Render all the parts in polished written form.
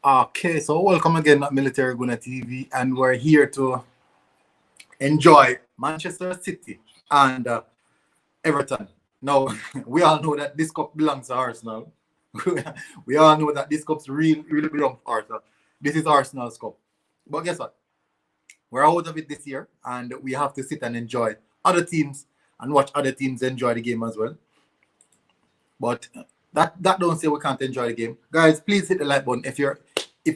Okay, so welcome again at Military Guna TV, and we're here to enjoy Manchester City and Everton. Now, we all know that this cup belongs to Arsenal. We all know that this cup's really belongs to Arsenal. This is Arsenal's cup. But guess what? We're out of it this year, and we have to sit and enjoy other teams and watch other teams enjoy the game as well. But that don't say we can't enjoy the game. Guys, please hit the like button. If you're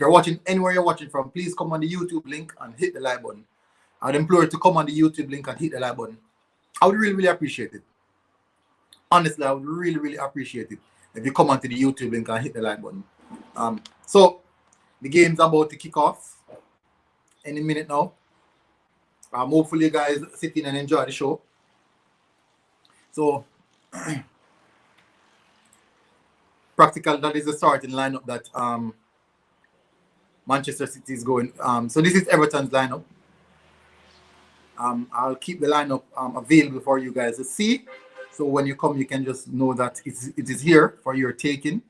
watching anywhere you're watching from, please come on the YouTube link and hit the like button. I'd implore you to come on the YouTube link and hit the like button. I would really appreciate it. Honestly, I would really appreciate it if you come onto the YouTube link and hit the like button. So the game's about to kick off any minute now. Hopefully you guys sit in and enjoy the show. So practical, that is the starting lineup that Manchester City is going. So this is Everton's lineup. I'll keep the lineup available for you guys to see. So when you come, you can just know that it is here for your taking.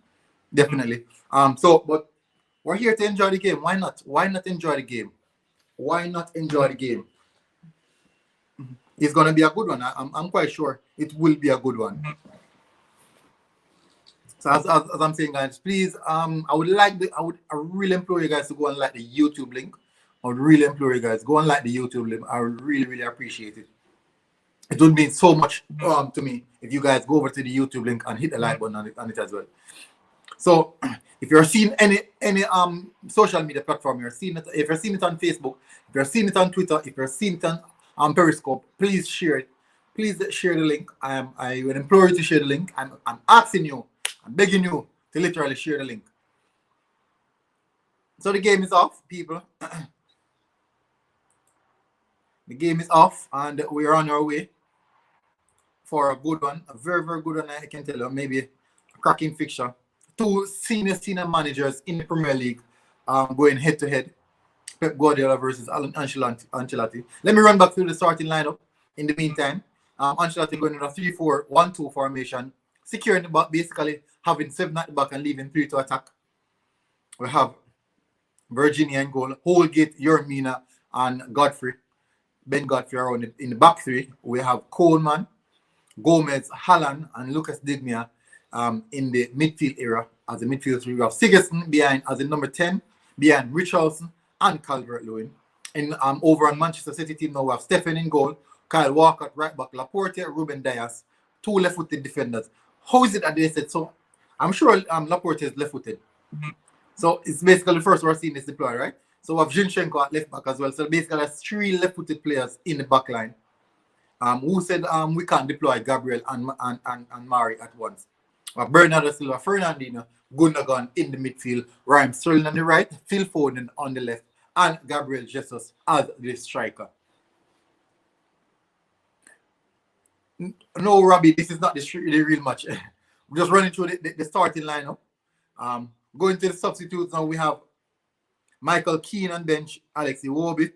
Definitely. But we're here to enjoy the game. Why not? Why not enjoy the game? Why not enjoy the game? It's gonna be a good one. I'm quite sure it will be a good one. So as I'm saying, guys, please, I really implore you guys to go and like the YouTube link. I would really implore you guys, go and like the YouTube link. I would really appreciate it. It would mean so much to me if you guys go over to the YouTube link and hit the like button on it as well. So if you're seeing any social media platform, if you're seeing it on Facebook, if you're seeing it on Twitter, if you're seeing it on Periscope, please share it. Please share the link. I would implore you to share the link. I'm asking you, I'm begging you to literally share the link. So the game is off, people. The game is off, and we are on our way for a good one, a very good one. I can tell you, maybe a cracking fixture. Two senior managers in the Premier League going head to head. Pep Guardiola versus Ancelotti. Let me run back through the starting lineup. In the meantime, Ancelotti going in a 3-4-1-2 formation, securing the back, basically having 7 at the back and leaving 3 to attack. We have Virginia in goal, Holgate, Yermina, and Ben Godfrey around in the back 3. We have Coleman, Gomez, Haaland, and Lucas Dignia in the midfield area as the midfield 3. We have Sigurdsson behind as the number 10, behind Richarlison and Calvert-Lewin. And over on Manchester City team now, we have Stephen in goal, Kyle Walker right back, Laporte, Ruben Dias, 2 left-footed defenders. How is it that they said so? I'm sure Laporte is left-footed. So it's basically the first we're seeing this deploy, right? So we have Zinchenko at left back as well. So basically that's 3 left-footed players in the back line. Who said we can't deploy Gabriel and Mari at once. Bernardo Silva, Fernandinho, Gundogan in the midfield, Raheem Sterling on the right, Phil Foden on the left, and Gabriel Jesus as the striker. No, Robbie, this is not the real match. We're just running through the starting lineup. Going to the substitutes now, we have Michael Keane on bench, Alex Iwobi,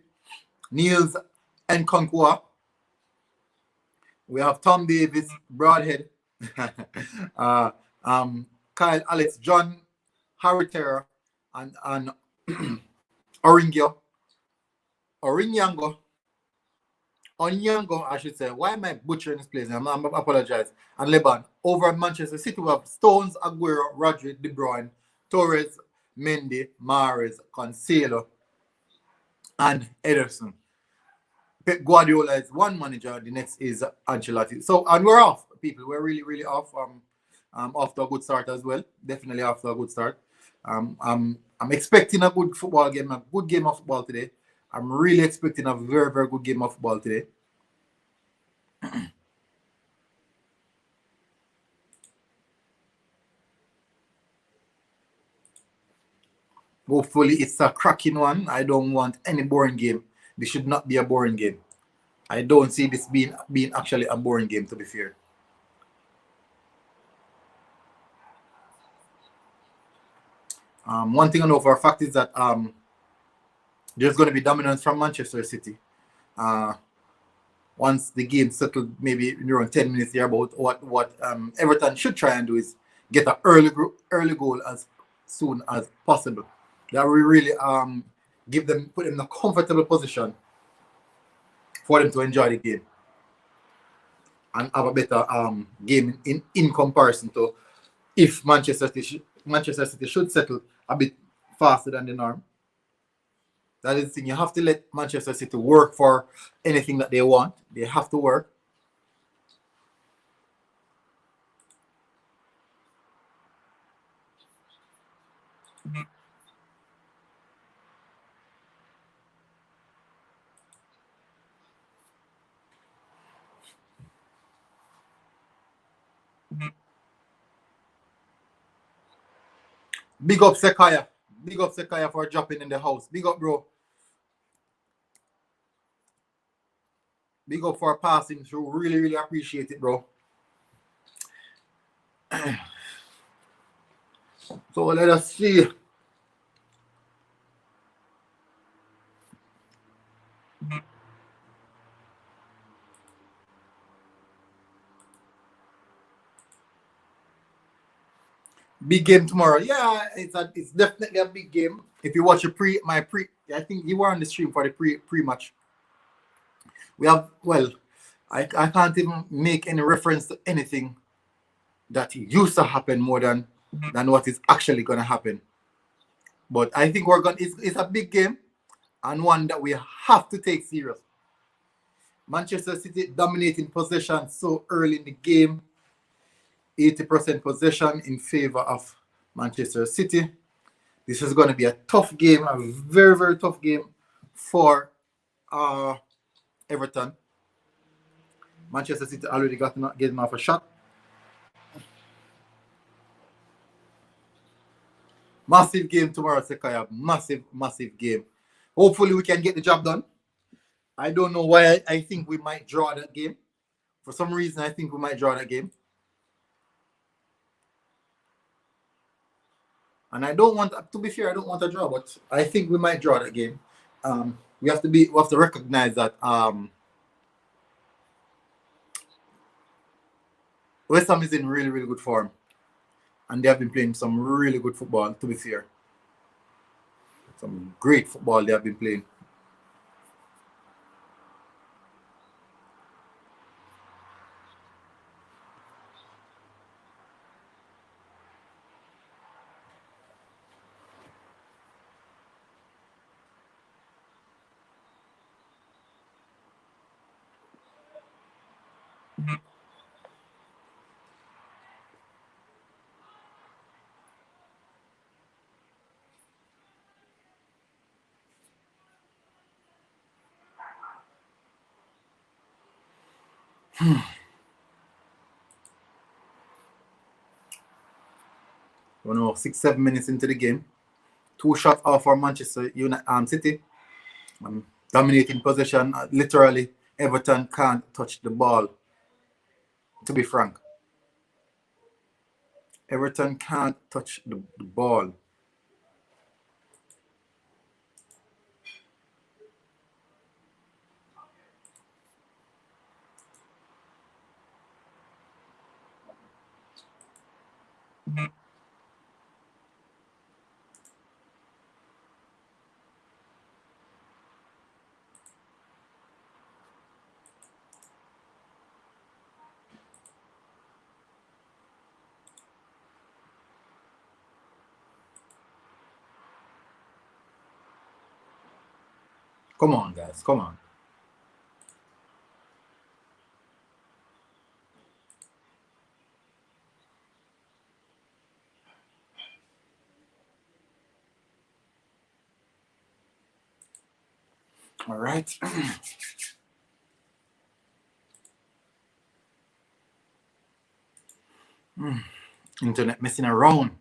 Niels Nkonkwa. We have Tom Davis, Broadhead, Kyle Alex, John, Harry Terra, and Onyango, I should say. Why am I butchering this place? I apologize. And Lebanon. Over at Manchester City, we have Stones, Aguero, Rodri, De Bruyne, Torres, Mendy, Mahrez, Cancelo, and Ederson. Pep Guardiola is one manager. The next is Ancelotti. So, and we're off, people. We're really off. Off to a good start as well. Definitely off to a good start. I'm expecting a good football game, a good game of football today. I'm really expecting a very good game of football today. Hopefully it's a cracking one. I don't want any boring game. This should not be a boring game. I don't see this being actually a boring game, to be fair. One thing I know for a fact is that there's going to be dominance from Manchester City. Once the game settled, maybe around 10 minutes there, about what Everton should try and do is get an early goal as soon as possible. That we really put them in a comfortable position for them to enjoy the game and have a better game in comparison to if Manchester City should settle a bit faster than the norm. That is the thing. You have to let Manchester City work for anything that they want. They have to work. Big up Sekaya. Big up Sekaya for dropping in the house. Big up, bro. Big up for passing through. Really, really appreciate it, bro. So let us see. Big game tomorrow. Yeah, it's definitely a big game. If you watch I think you were on the stream for the pre match. We have I can't even make any reference to anything that used to happen more than what is actually gonna happen. But I think it's a big game and one that we have to take serious. Manchester City dominating possession so early in the game. 80% possession in favor of Manchester City. This is going to be a tough game, a very, very tough game for Everton. Manchester City already getting off a shot. Massive game tomorrow, Sekaya. Massive, massive game. Hopefully we can get the job done. I don't know why I think we might draw that game. For some reason, I think we might draw that game. And I don't want, to be fair, I don't want a draw, but I think we might draw that game. We have to recognize that West Ham is in really, really good form. And they have been playing some really good football, to be fair. Some great football they have been playing. You know, 6-7 minutes into the game. 2 shots off for Manchester City. Dominating possession. Literally, Everton can't touch the ball. To be frank. Everton can't touch the ball. Come on, guys. Come on. All right. Internet messing around.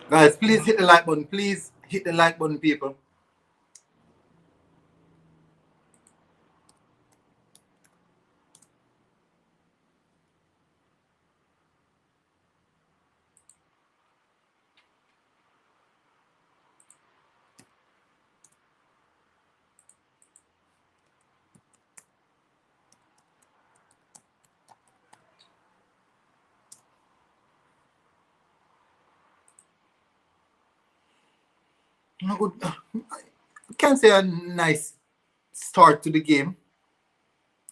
Guys, please hit the like button. Please hit the like button, people. No good. I can't say a nice start to the game,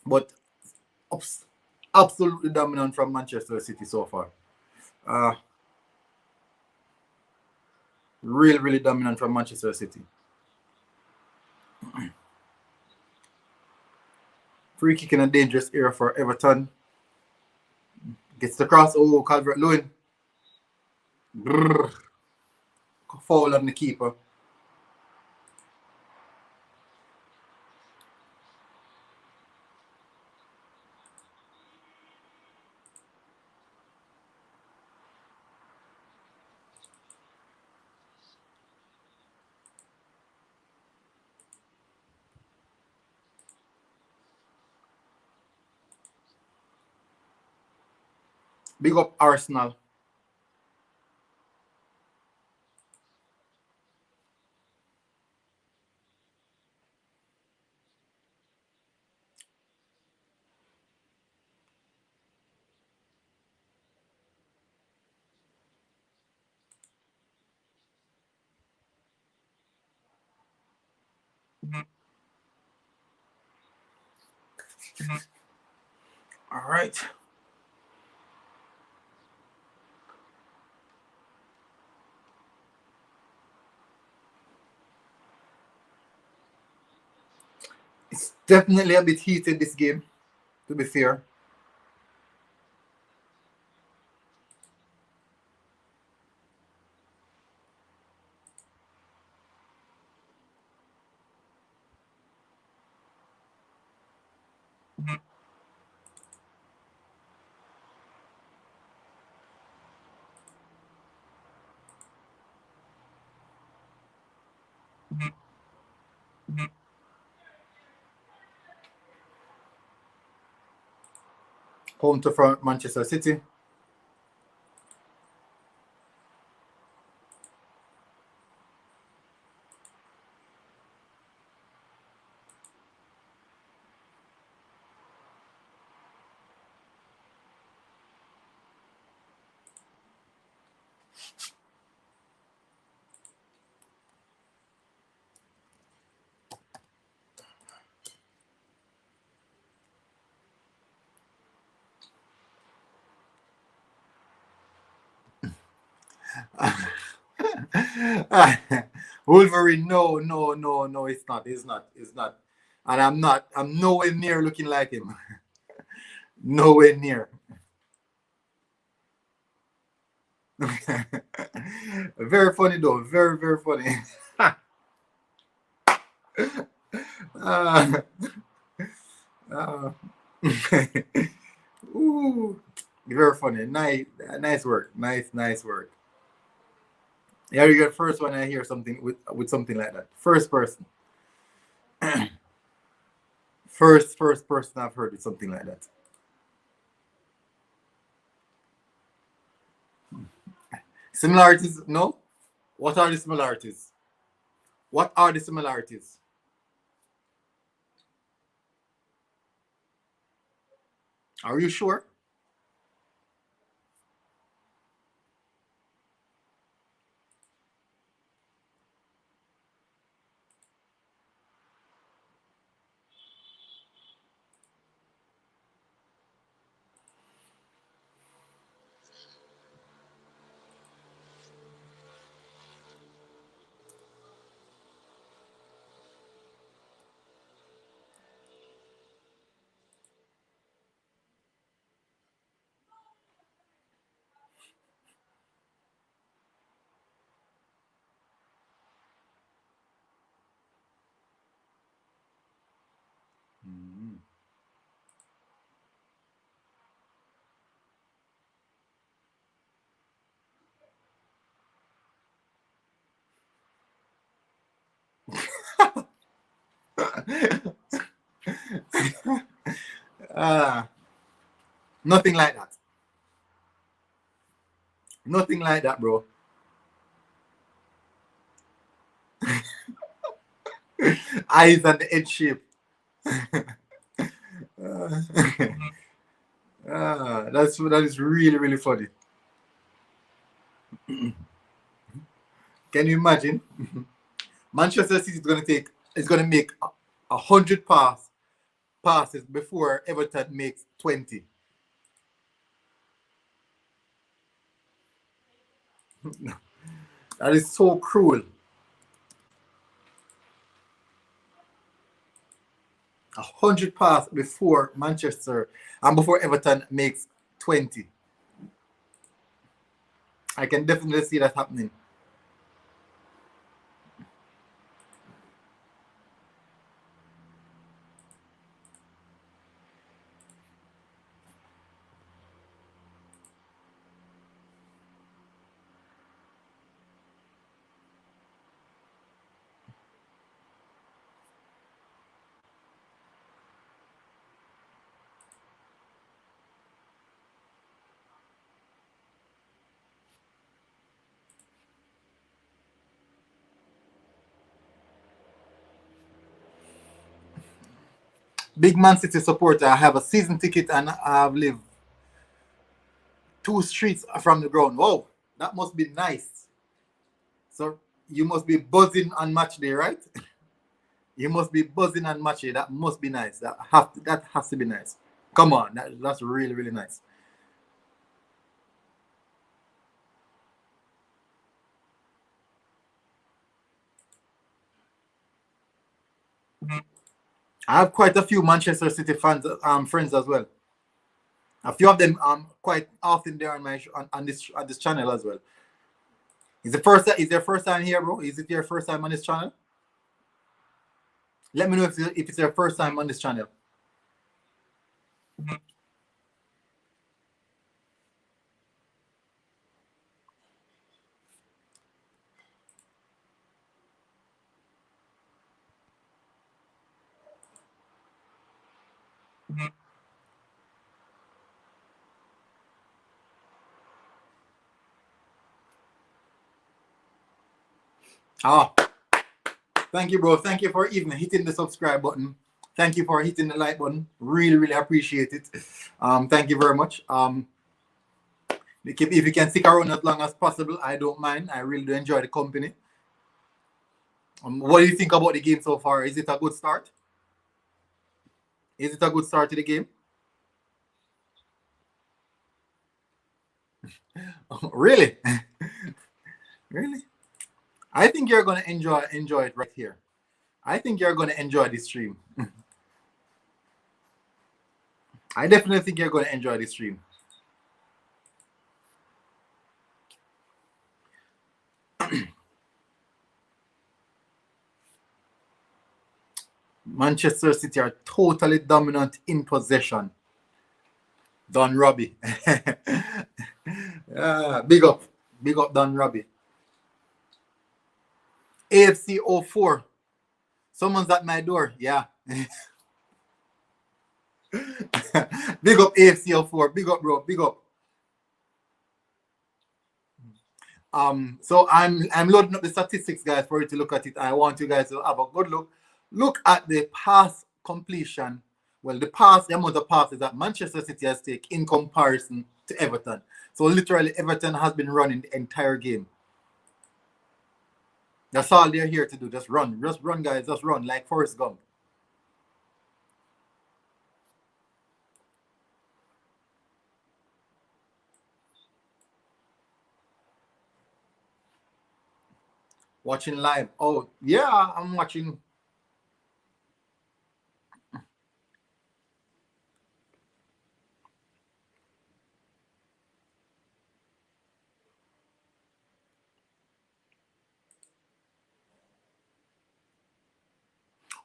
but absolutely dominant from Manchester City so far. Uh, really dominant from Manchester City. Free kick in a dangerous area for Everton. Gets the cross. Oh, Calvert-Lewin. Brrr. Foul on the keeper. Big up Arsenal. All right. It's definitely a bit heated, this game, to be fair. Counter from Manchester City. Wolverine, no, it's not. And I'm nowhere near looking like him. Nowhere near. Very funny though, very funny. uh, uh, ooh, very funny. Nice work. Nice work. Yeah, you get first when I hear something with something like that. First person. First person I've heard with something like that. Similarities? No. What are the similarities? What are the similarities? Are you sure? Nothing like that. Nothing like that, bro. Eyes and the head shape. That is really, really funny. Can you imagine? Manchester City is gonna make 100 passes before Everton makes 20. That is so cruel. 100 pass before Manchester and before Everton makes 20. I can definitely see that happening. Big Man City supporter. I have a season ticket and I've lived 2 streets from the ground. Wow, that must be nice. So you must be buzzing on match day, right? You must be buzzing on match day. That must be nice. That has to be nice. Come on, that's really, really nice. I have quite a few Manchester City fans, friends as well. A few of them quite often there on this channel as well. Is their first time here, bro? Is it your first time on this channel? Let me know if it's your first time on this channel. Ah, thank you, bro. Thank you for even hitting the subscribe button. Thank you for hitting the like button. Really, really appreciate it. Thank you very much. If you can stick around as long as possible, I don't mind. I really do enjoy the company. What do you think about the game so far? Is it a good start? Is it a good start to the game? Really? Really? I think you're gonna enjoy it right here. I think you're gonna enjoy this stream. I definitely think you're gonna enjoy this stream. Manchester City are totally dominant in possession. Don Robbie. Big up. Big up Don Robbie. AFC 04. Someone's at my door. Yeah. Big up AFC 04. Big up, bro. Big up. So I'm loading up the statistics, guys, for you to look at it. I want you guys to have a good look. Look at the pass completion. Well, the amount of passes that Manchester City has taken in comparison to Everton. So literally, Everton has been running the entire game. That's all they're here to do. Just run, guys. Just run like Forrest Gump. Watching live. Oh yeah, I'm watching.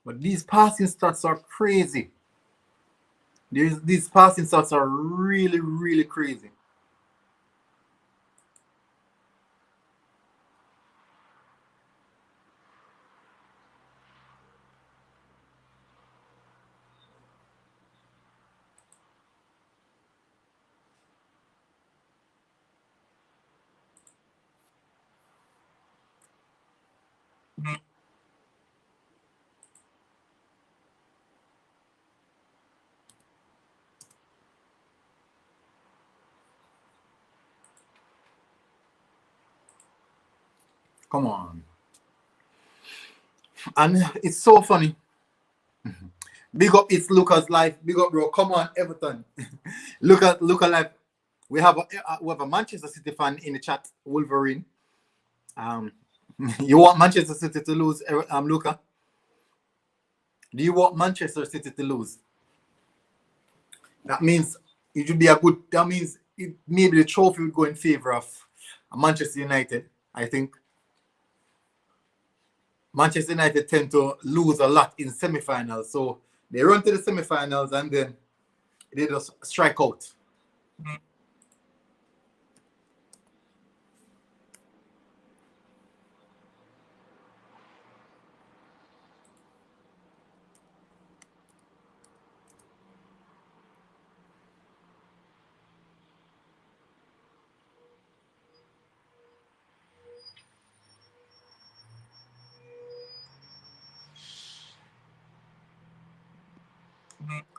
But these passing stats are crazy. These passing stats are really, really crazy. Come on. And it's so funny. Big up, it's Lucas life. Big up, bro. Come on, Everton. look at life. We have a Manchester City fan in the chat, Wolverine. Um, you want Manchester City to lose, Luca? Do you want Manchester City to lose? That means it would be a good. That means maybe the trophy would go in favor of Manchester United. I think Manchester United tend to lose a lot in semi-finals, so they run to the semi-finals and then they just strike out.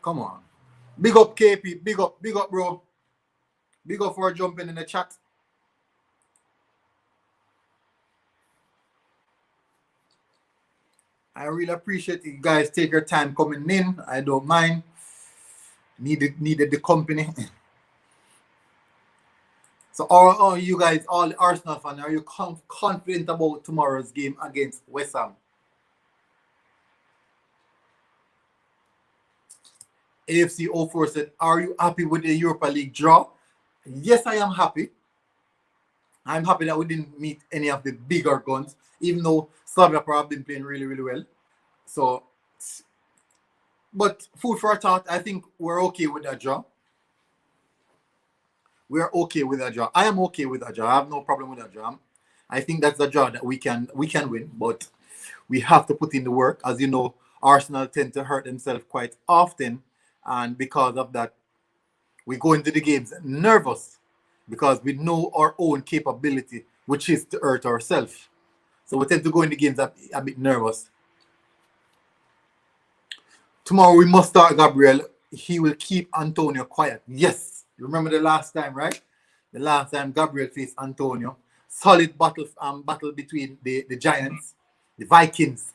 Come on. Big up KP, big up, bro. Big up for jumping in the chat. I really appreciate you guys take your time coming in. I don't mind. Needed the company. So all you guys, all the Arsenal fans, are you confident about tomorrow's game against West Ham? AFC 04 said, are you happy with the Europa League draw? Yes, I am happy. I'm happy that we didn't meet any of the bigger guns, even though Slavia have been playing really, really well. So, but food for thought, I think we're okay with that draw. We're okay with that draw. I am okay with that draw. I have no problem with that draw. I think that's a draw that we can win, but we have to put in the work. As you know, Arsenal tend to hurt themselves quite often, and because of that, we go into the games nervous because we know our own capability, which is to hurt ourselves. So we tend to go in the games a bit nervous. Tomorrow we must start Gabriel. He will keep Antonio quiet. Yes. You remember the last time, right? The last time Gabriel faced Antonio. Solid battle between the Giants, the Vikings.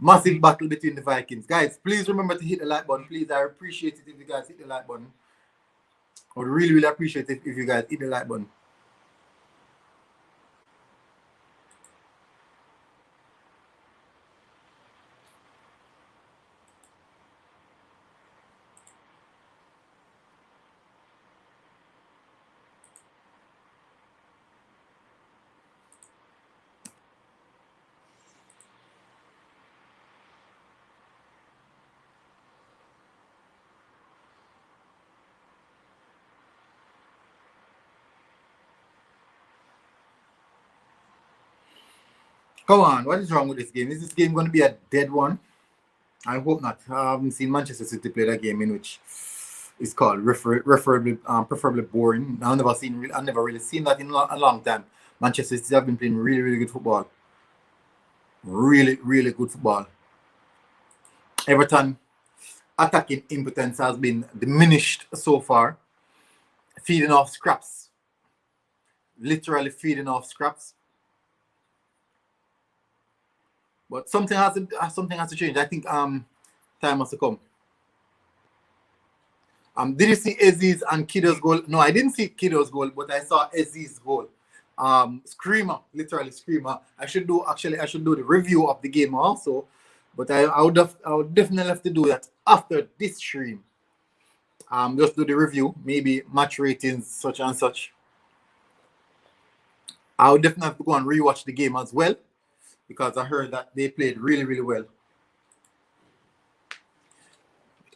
Massive battle between the Vikings. Guys, please remember to hit the like button. Please, I appreciate it if you guys hit the like button. I would really, really appreciate it if you guys hit the like button. Come on, what is wrong with this game? Is this game going to be a dead one? I hope not. I haven't seen Manchester City play that game in which is called preferably boring. I've never really seen that in a long time. Manchester City have been playing really, really good football. Really, really good football. Everton attacking impotence has been diminished so far. Feeding off scraps. Literally feeding off scraps. But something has to change. I think time has to come. Did you see Aziz and Kido's goal? No, I didn't see Kido's goal, but I saw Aziz's goal. Screamer, literally screamer. I should do the review of the game also, but I would definitely have to do that after this stream. Just do the review, maybe match ratings, such and such. I would definitely have to go and rewatch the game as well, because I heard that they played really, really well.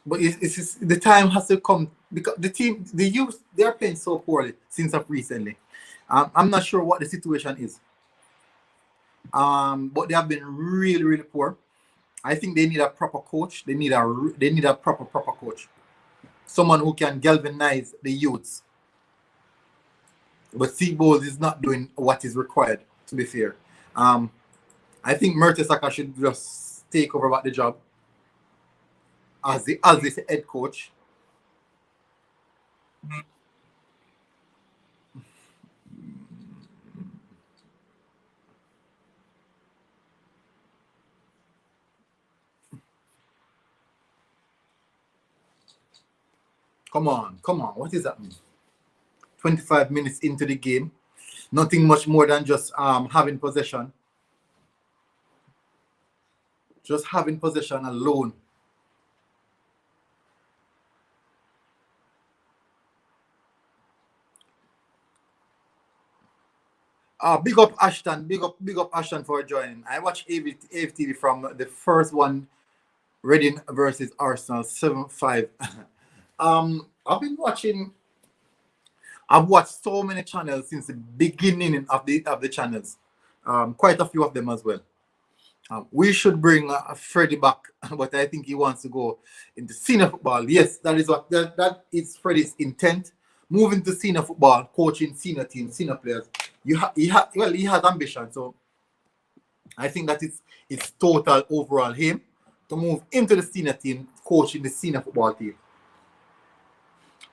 But it's just, the time has to come because the youth, they are playing so poorly since of recently. I'm not sure what the situation is. But they have been really, really poor. I think they need a proper coach. They need a proper coach, someone who can galvanize the youths. But Seabold is not doing what is required. To be fair, I think Mertesacker should just take over the job as the head coach. Come on, come on. What is happening? 25 minutes into the game. Nothing much more than just having possession. Just having possession alone. Big up Ashton. Big up Ashton for joining. I watched AFTV from the first one, Reading versus Arsenal 7-5. I've been watching. I've watched so many channels since the beginning of the channels. Quite a few of them as well. We should bring Freddie back, but I think he wants to go into senior football. Yes, that is what that is Freddie's intent. Moving to senior football, coaching senior teams, senior players. He has ambition. So I think that it's total overall him to move into the senior team, coaching the senior football team.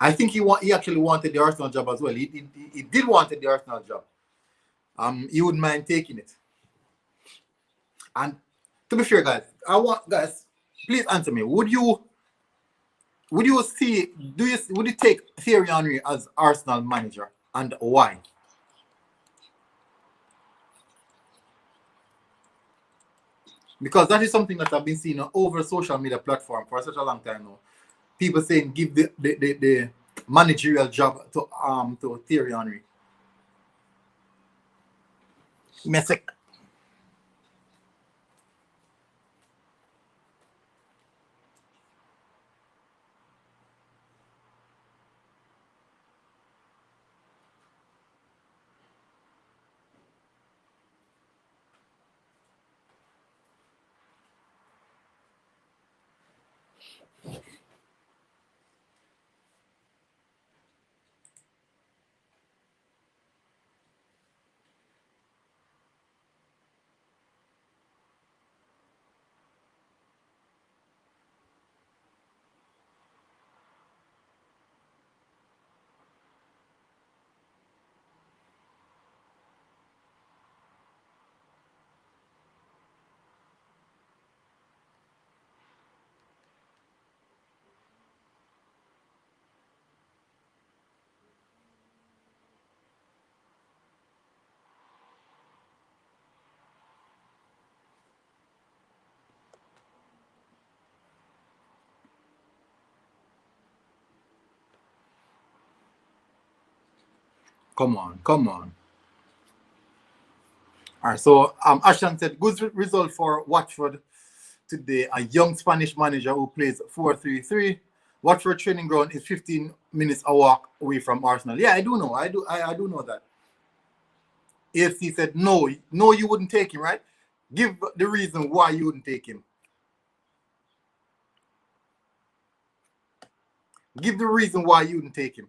I think he actually wanted the Arsenal job as well. He did wanted the Arsenal job. He wouldn't mind taking it. And to be fair, guys, please answer me. Would you would you take Thierry Henry as Arsenal manager, and why? Because that is something that I've been seeing over social media platform for such a long time now. People saying give the managerial job to Thierry Henry. Messi. Come on, come on. All right, so Ashton said good result for Watford today. A young Spanish manager who plays 4-3-3. Watford training ground is 15 minutes a walk away from Arsenal. Yeah, I do know. I do know that. AFC said no, no, you wouldn't take him, right? Give the reason why you wouldn't take him. Give the reason why you wouldn't take him.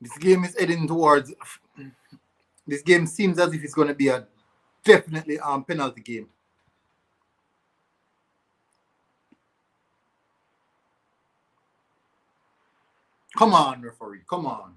This game is heading towards. This game seems as if it's going to be a definitely penalty game. Come on, referee. Come on.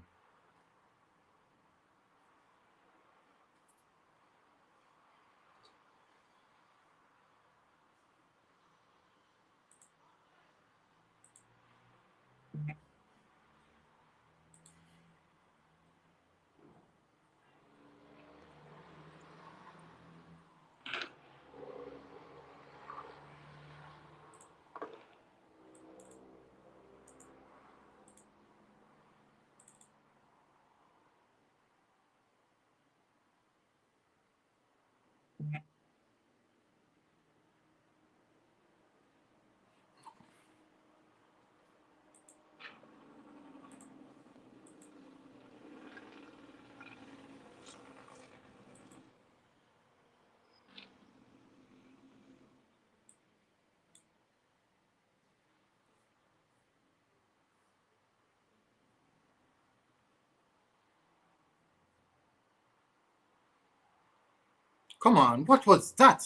Come on, what was that?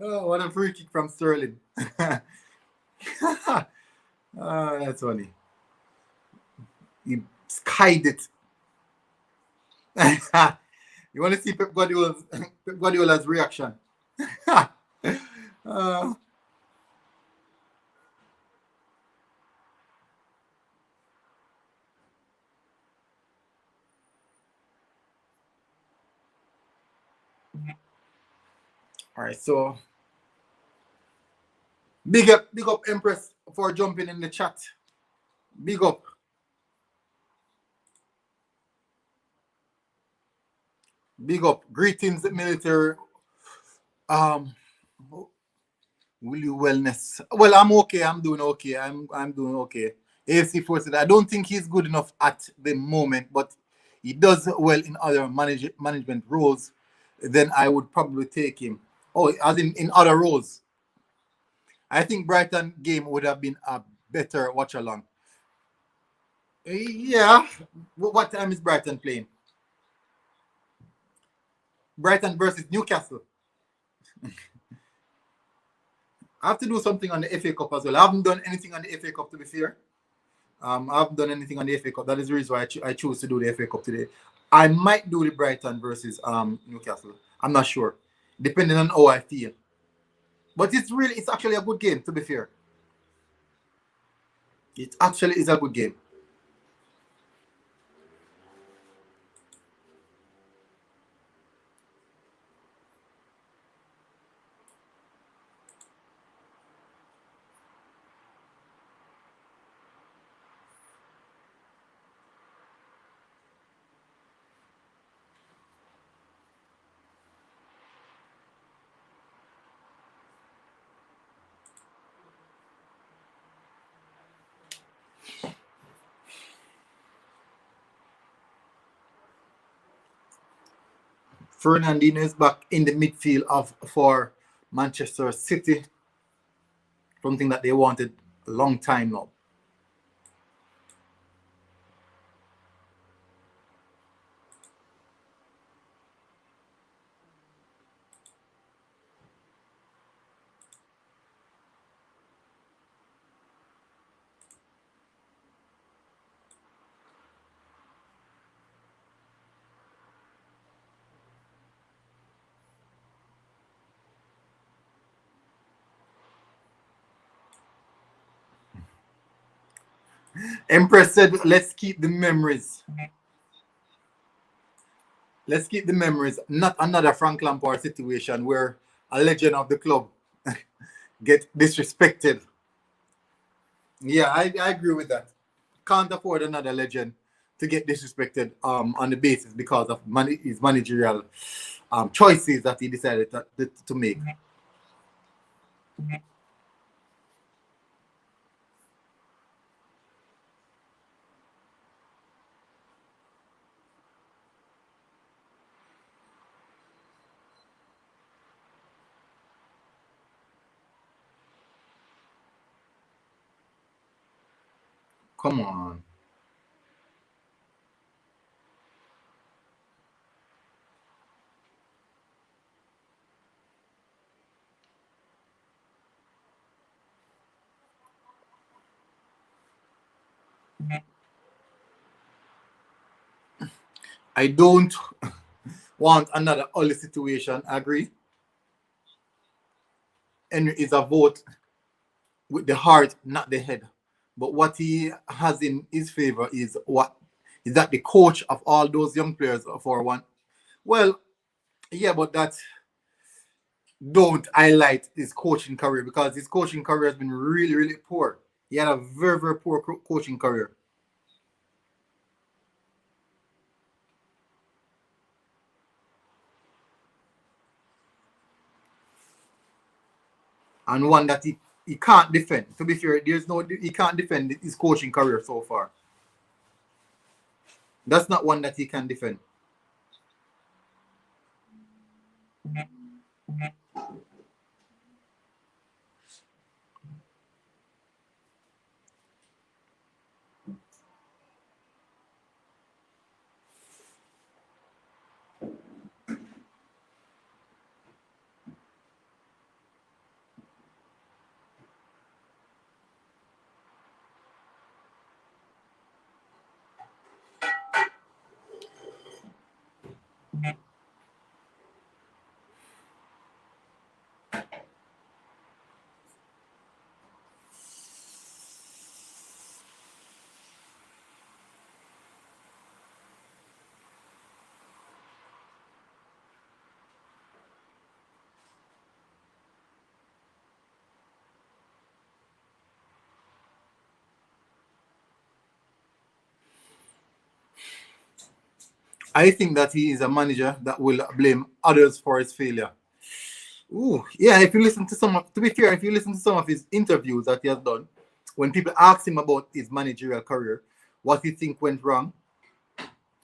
Oh, what a free kick from Sterling. That's funny. He skied it. You want to see Pep Guardiola's reaction? uh, all right, so big up, Empress, for jumping in the chat. Big up, big up. Greetings, military. Um, will you wellness? Well, I'm okay. I'm doing okay. I'm doing okay. AFC Forces. I don't think he's good enough at the moment, but he does well in other management roles. Then I would probably take him. Oh, as in other roles. I think Brighton game would have been a better watch along. Yeah. What time is Brighton playing? Brighton versus Newcastle. I have to do something on the FA Cup as well. I haven't done anything on the FA Cup, to be fair. I haven't done anything on the FA Cup. That is the reason why I choose to do the FA Cup today. I might do the Brighton versus Newcastle. I'm not sure, depending on how I feel. But it's actually a good game, to be fair. It actually is a good game. Fernandinho is back in the midfield of for Manchester City. Something that they wanted a long time now. Empress said, "Let's keep the memories. Let's keep the memories. Not another Frank Lampard situation where a legend of the club get disrespected." Yeah, I agree with that. Can't afford another legend to get disrespected on the basis because of his managerial choices that he decided to make. Come on. I don't want another Oli situation. I agree. And it's a vote with the heart, not the head. But what he has in his favor is that the coach of all those young players for one. Well, yeah, but that don't highlight his coaching career because his coaching career has been really, really poor. He had a very, very poor coaching career. And one that he can't defend. To be fair, he can't defend his coaching career so far. That's not one that he can defend. I think that he is a manager that will blame others for his failure. Ooh, yeah. If you listen to to be fair, if you listen to some of his interviews that he has done, when people ask him about his managerial career, what he think went wrong,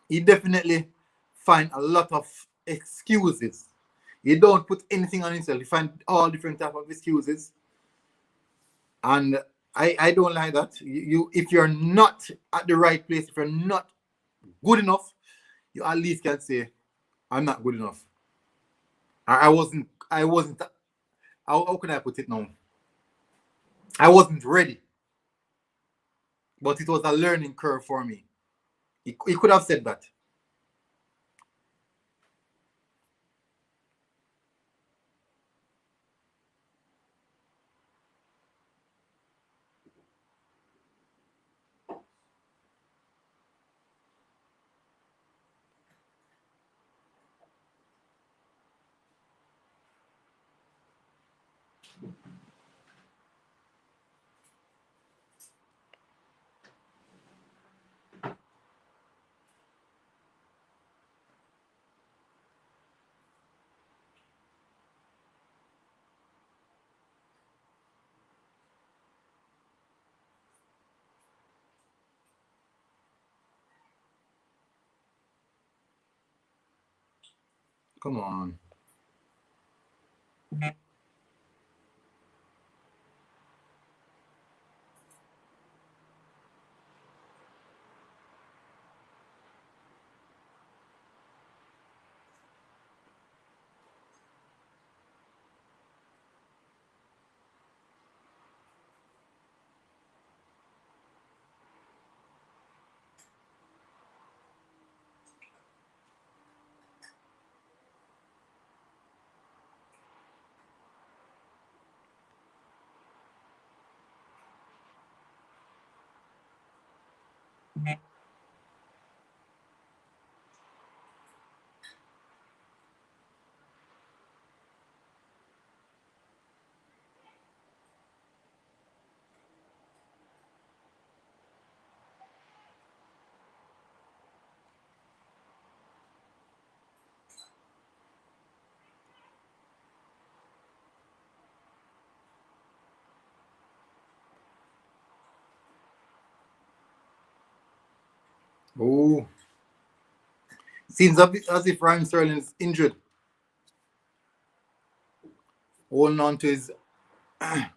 he definitely find a lot of excuses. He don't put anything on himself. He find all different type of excuses, and I don't like that. You if you're not at the right place, if you're not good enough, you at least can say, "I'm not good enough. I wasn't. I wasn't. How can I put it now? I wasn't ready, but it was a learning curve for me." He could have said that. Come on. Oh, seems a bit as if Ryan Sterling is injured, holding on to his, I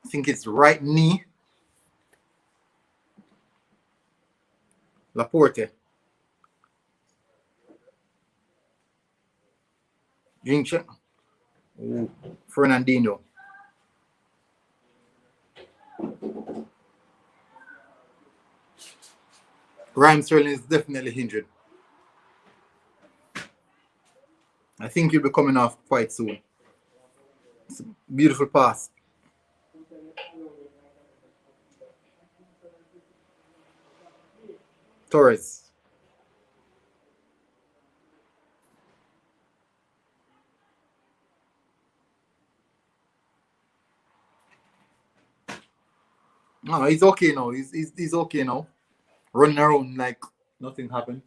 think it's right knee. Laporte, Jinx, oh, Fernandinho. Ryan Sterling is definitely injured. I think he'll be coming off quite soon. Beautiful pass. Torres. No, he's okay now. He's okay now. Running around like nothing happened.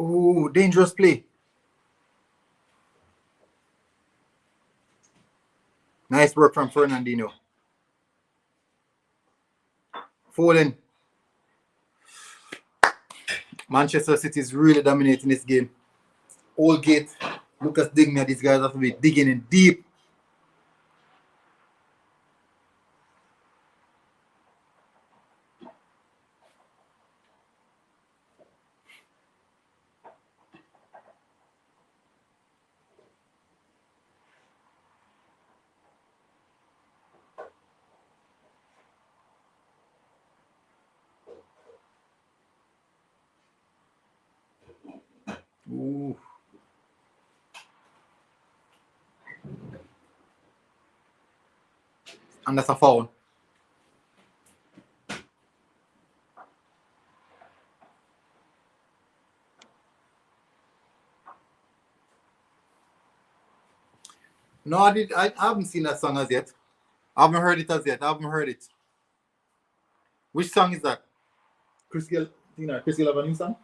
Oh, dangerous play. Nice work from Fernandinho. Foden. Manchester City is really dominating this game. Gate, Lucas Digna, these guys have to be digging in deep. Ooh. And that's a foul. No, I haven't seen that song as yet. I haven't heard it as yet. I haven't heard it. Which song is that? Chris Gill, Chris Gill have a new song?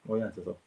Oh yeah, so.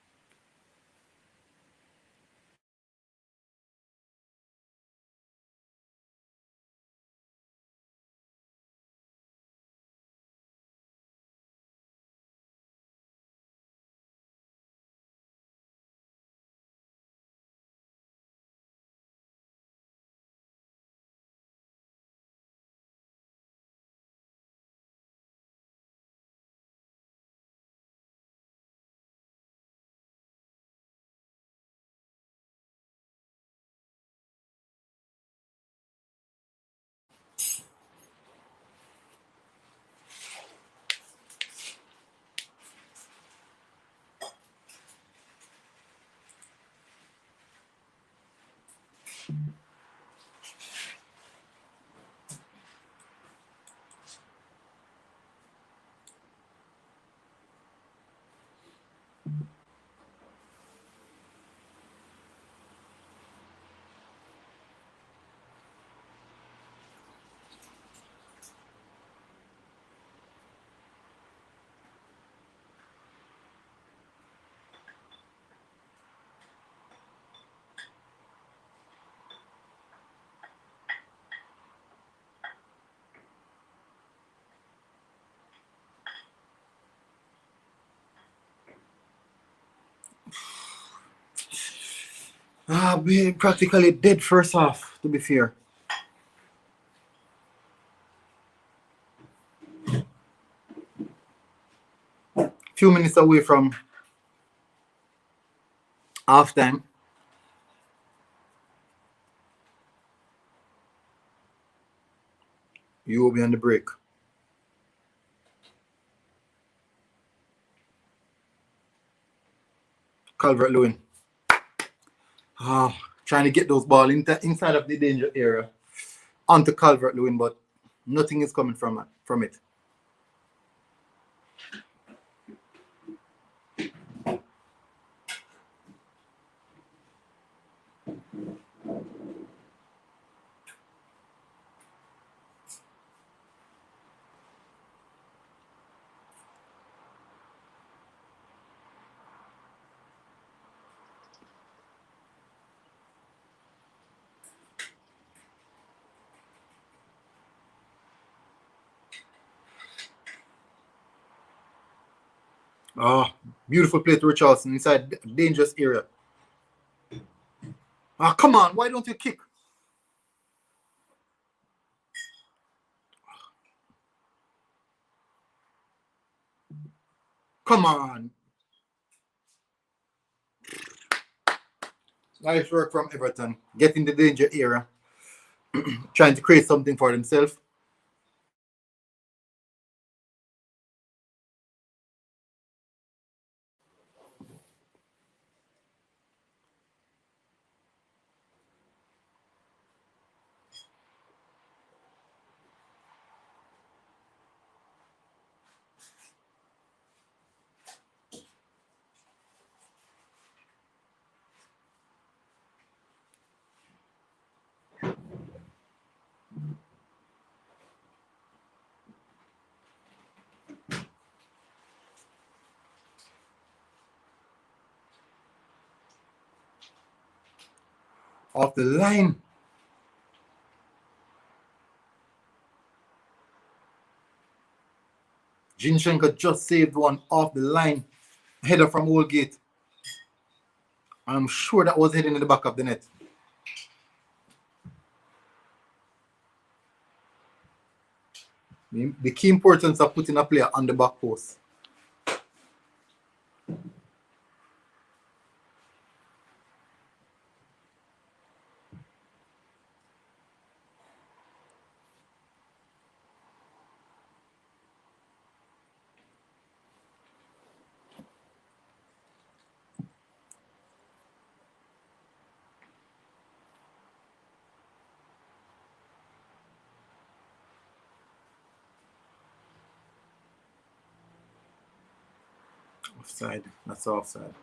We practically dead first half, to be fair. Few minutes away from half time. You will be on the break. Calvert Lewin. Trying to get those balls inside of the danger area onto Calvert Lewin, but nothing is coming from it. Beautiful play to Richardson inside the dangerous area. Come on, why don't you kick? Come on. Nice work from Everton. Getting the danger area. Trying to create something for themselves. Off the line. Zinchenko just saved one off the line. Header from Woolgate. I'm sure that was heading in the back of the net. The key importance of putting a player on the back post. Offside. That's offside.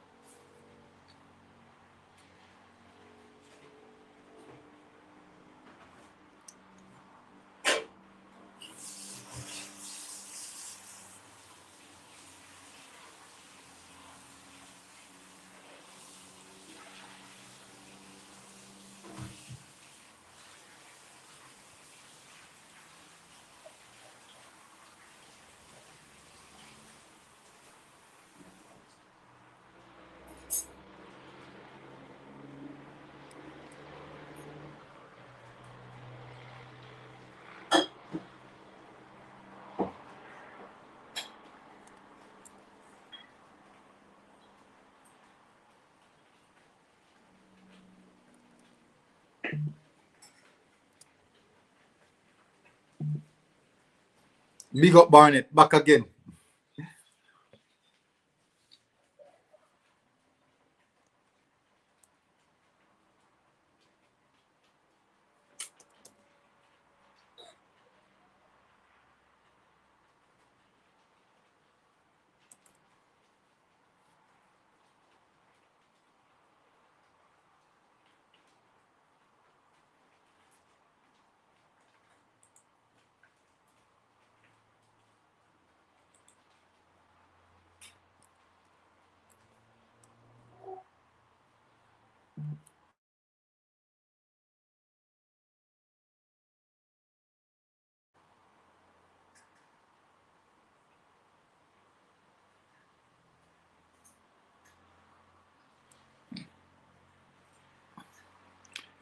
Big up Barnett, back again.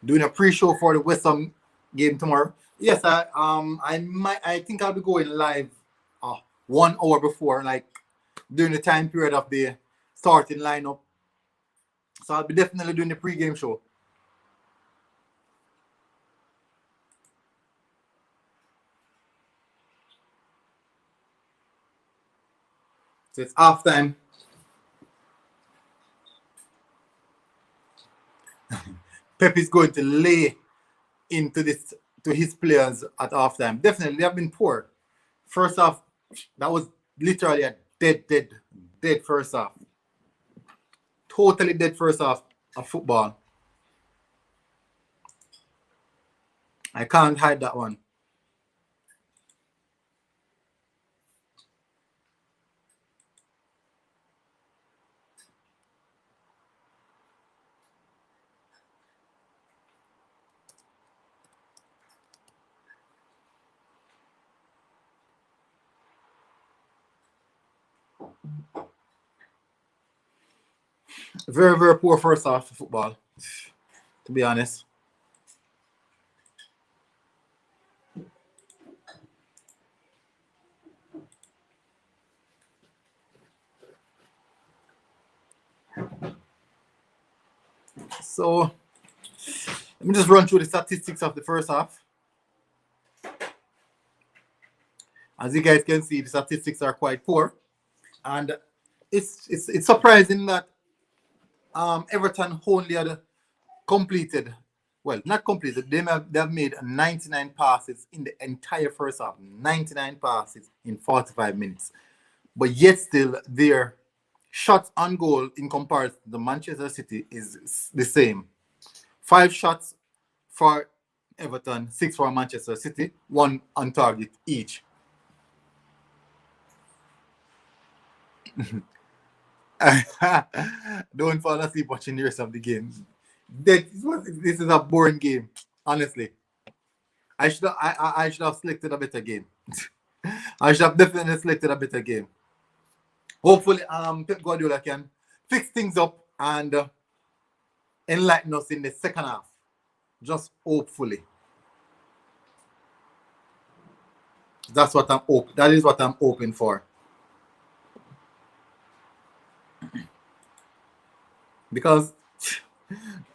Doing a pre-show for the West Ham game tomorrow. Yes, I think I'll be going live 1 hour before, like during the time period of the starting lineup. So I'll be definitely doing the pre-game show. So it's half time. Pep is going to lay into this to his players at halftime. Definitely, they have been poor. First half, that was literally a dead first half. Totally dead first half of football. I can't hide that one. Very poor first half of football, to be honest. So let me just run through the statistics of the first half. As you guys can see, the statistics are quite poor, and it's surprising that Everton only had completed, well, not completed. They have made 99 passes in the entire first half. 99 passes in 45 minutes, but yet still their shots on goal in comparison to Manchester City is the same. 5 shots for Everton, 6 for Manchester City, 1 on target each. Don't fall asleep watching the rest of the game. This is a boring game, honestly. I should have selected a better game. I should have definitely selected a better game. Hopefully, Pep Guardiola can fix things up and enlighten us in the second half. Just hopefully. That is what I'm hoping for. Because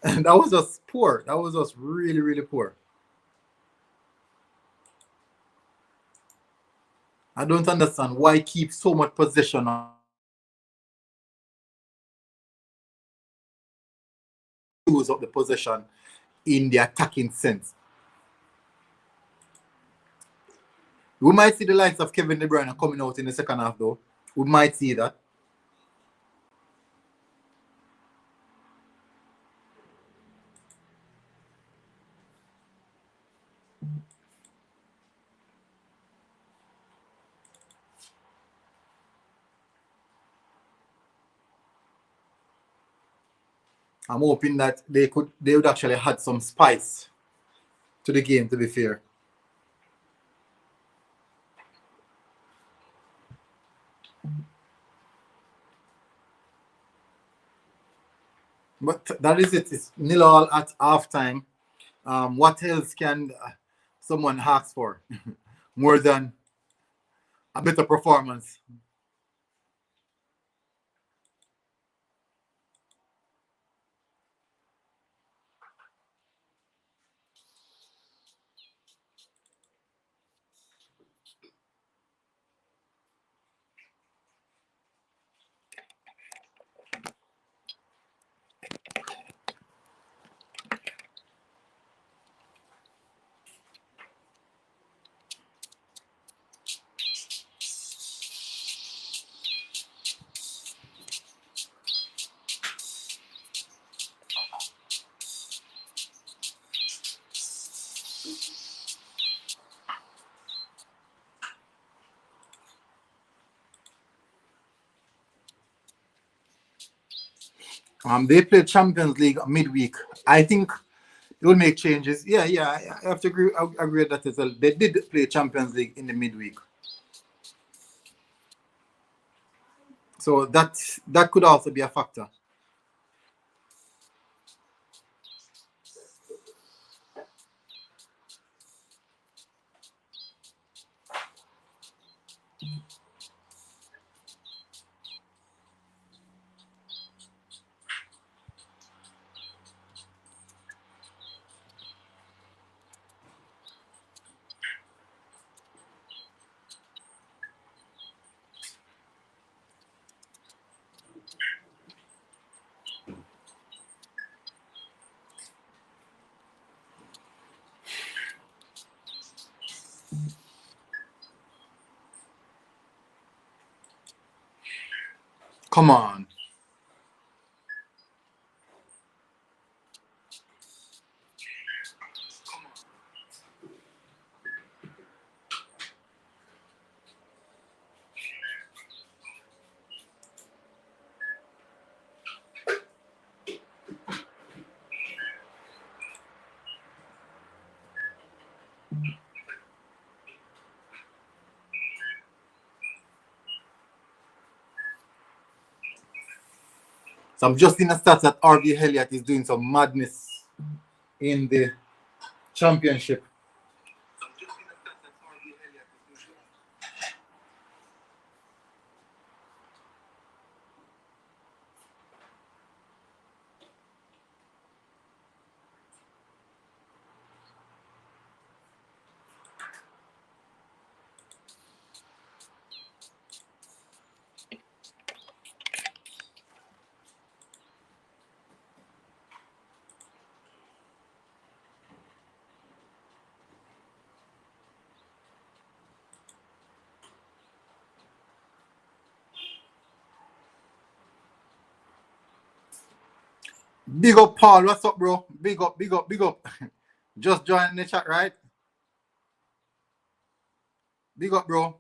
that was just poor. That was just really poor. I don't understand why keep so much possession on use of the possession in the attacking sense. We might see the likes of Kevin De Bruyne coming out in the second half, though. We might see that. I'm hoping that they would actually add some spice to the game, to be fair. But that is it. It's 0-0 at halftime. What else can someone ask for more than a better performance? They played Champions League midweek. I think they will make changes. Yeah, yeah. I have to agree. I agree with that as well. They did play Champions League in the midweek, so that could also be a factor. Come on. So I'm just in the stats that RB Elliott is doing some madness in the championship. Big up, Paul. What's up, bro? Big up, big up, big up. Just join the chat, right? Big up, bro.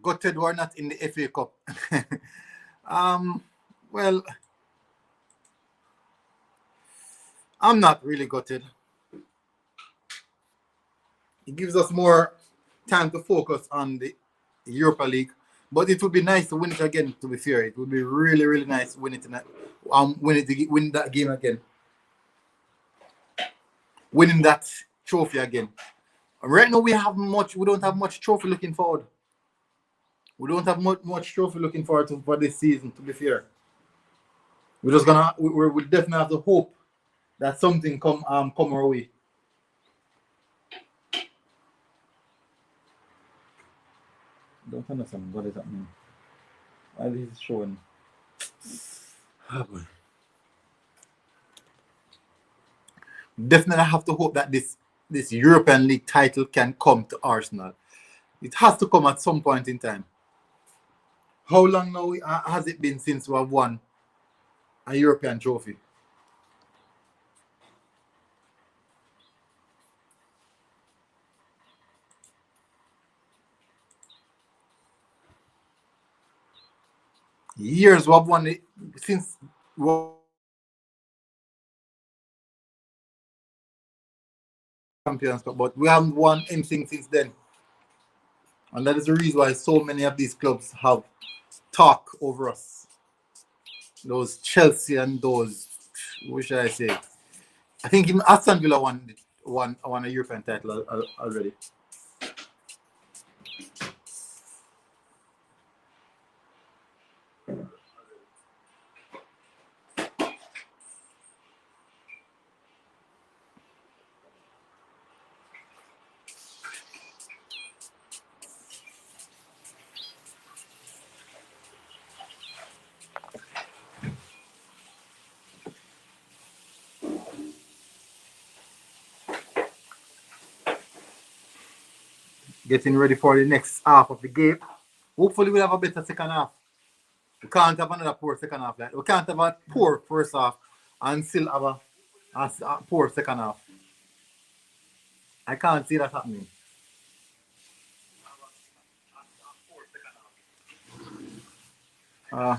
Gutted we're not in the FA Cup. um, well, I'm not really gutted. It gives us more time to focus on the Europa League. But it would be nice to win it again, to be fair. It would be really, really nice to win it win that game again. Winning that trophy again. Right now we don't have much trophy looking forward. We don't have much trophy looking forward to for this season, to be fair. We definitely have to hope that something come our way. Don't understand what does that mean. Why this is showing? Oh, boy. Definitely have to hope that this European League title can come to Arsenal. It has to come at some point in time. How long now has it been since we have won a European trophy? Years we have won it since Champions Cup, but we haven't won anything since then. And that is the reason why so many of these clubs have talk over us. Those Chelsea and those, what should I say? I think even Aston Villa won a European title already. Getting ready for the next half of the game. Hopefully we'll have a better second half. We can't have another poor second half. Like we can't have a poor first half and still have a poor second half. I can't see that happening. Uh,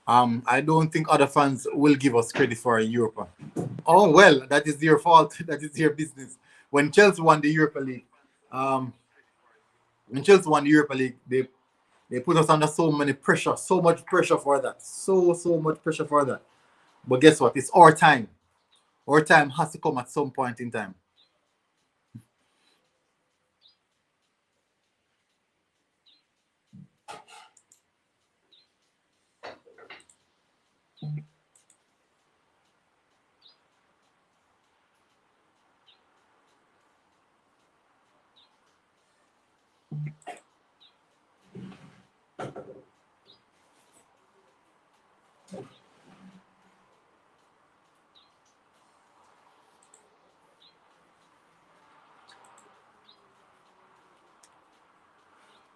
I don't think other fans will give us credit for Europa. Oh well, that is their fault. That is their business. When Chelsea won the Europa League, um, when Chelsea won the Europa League, they put us under so many pressure, so much pressure for that, so much pressure for that. But guess what? It's our time. Our time has to come at some point in time.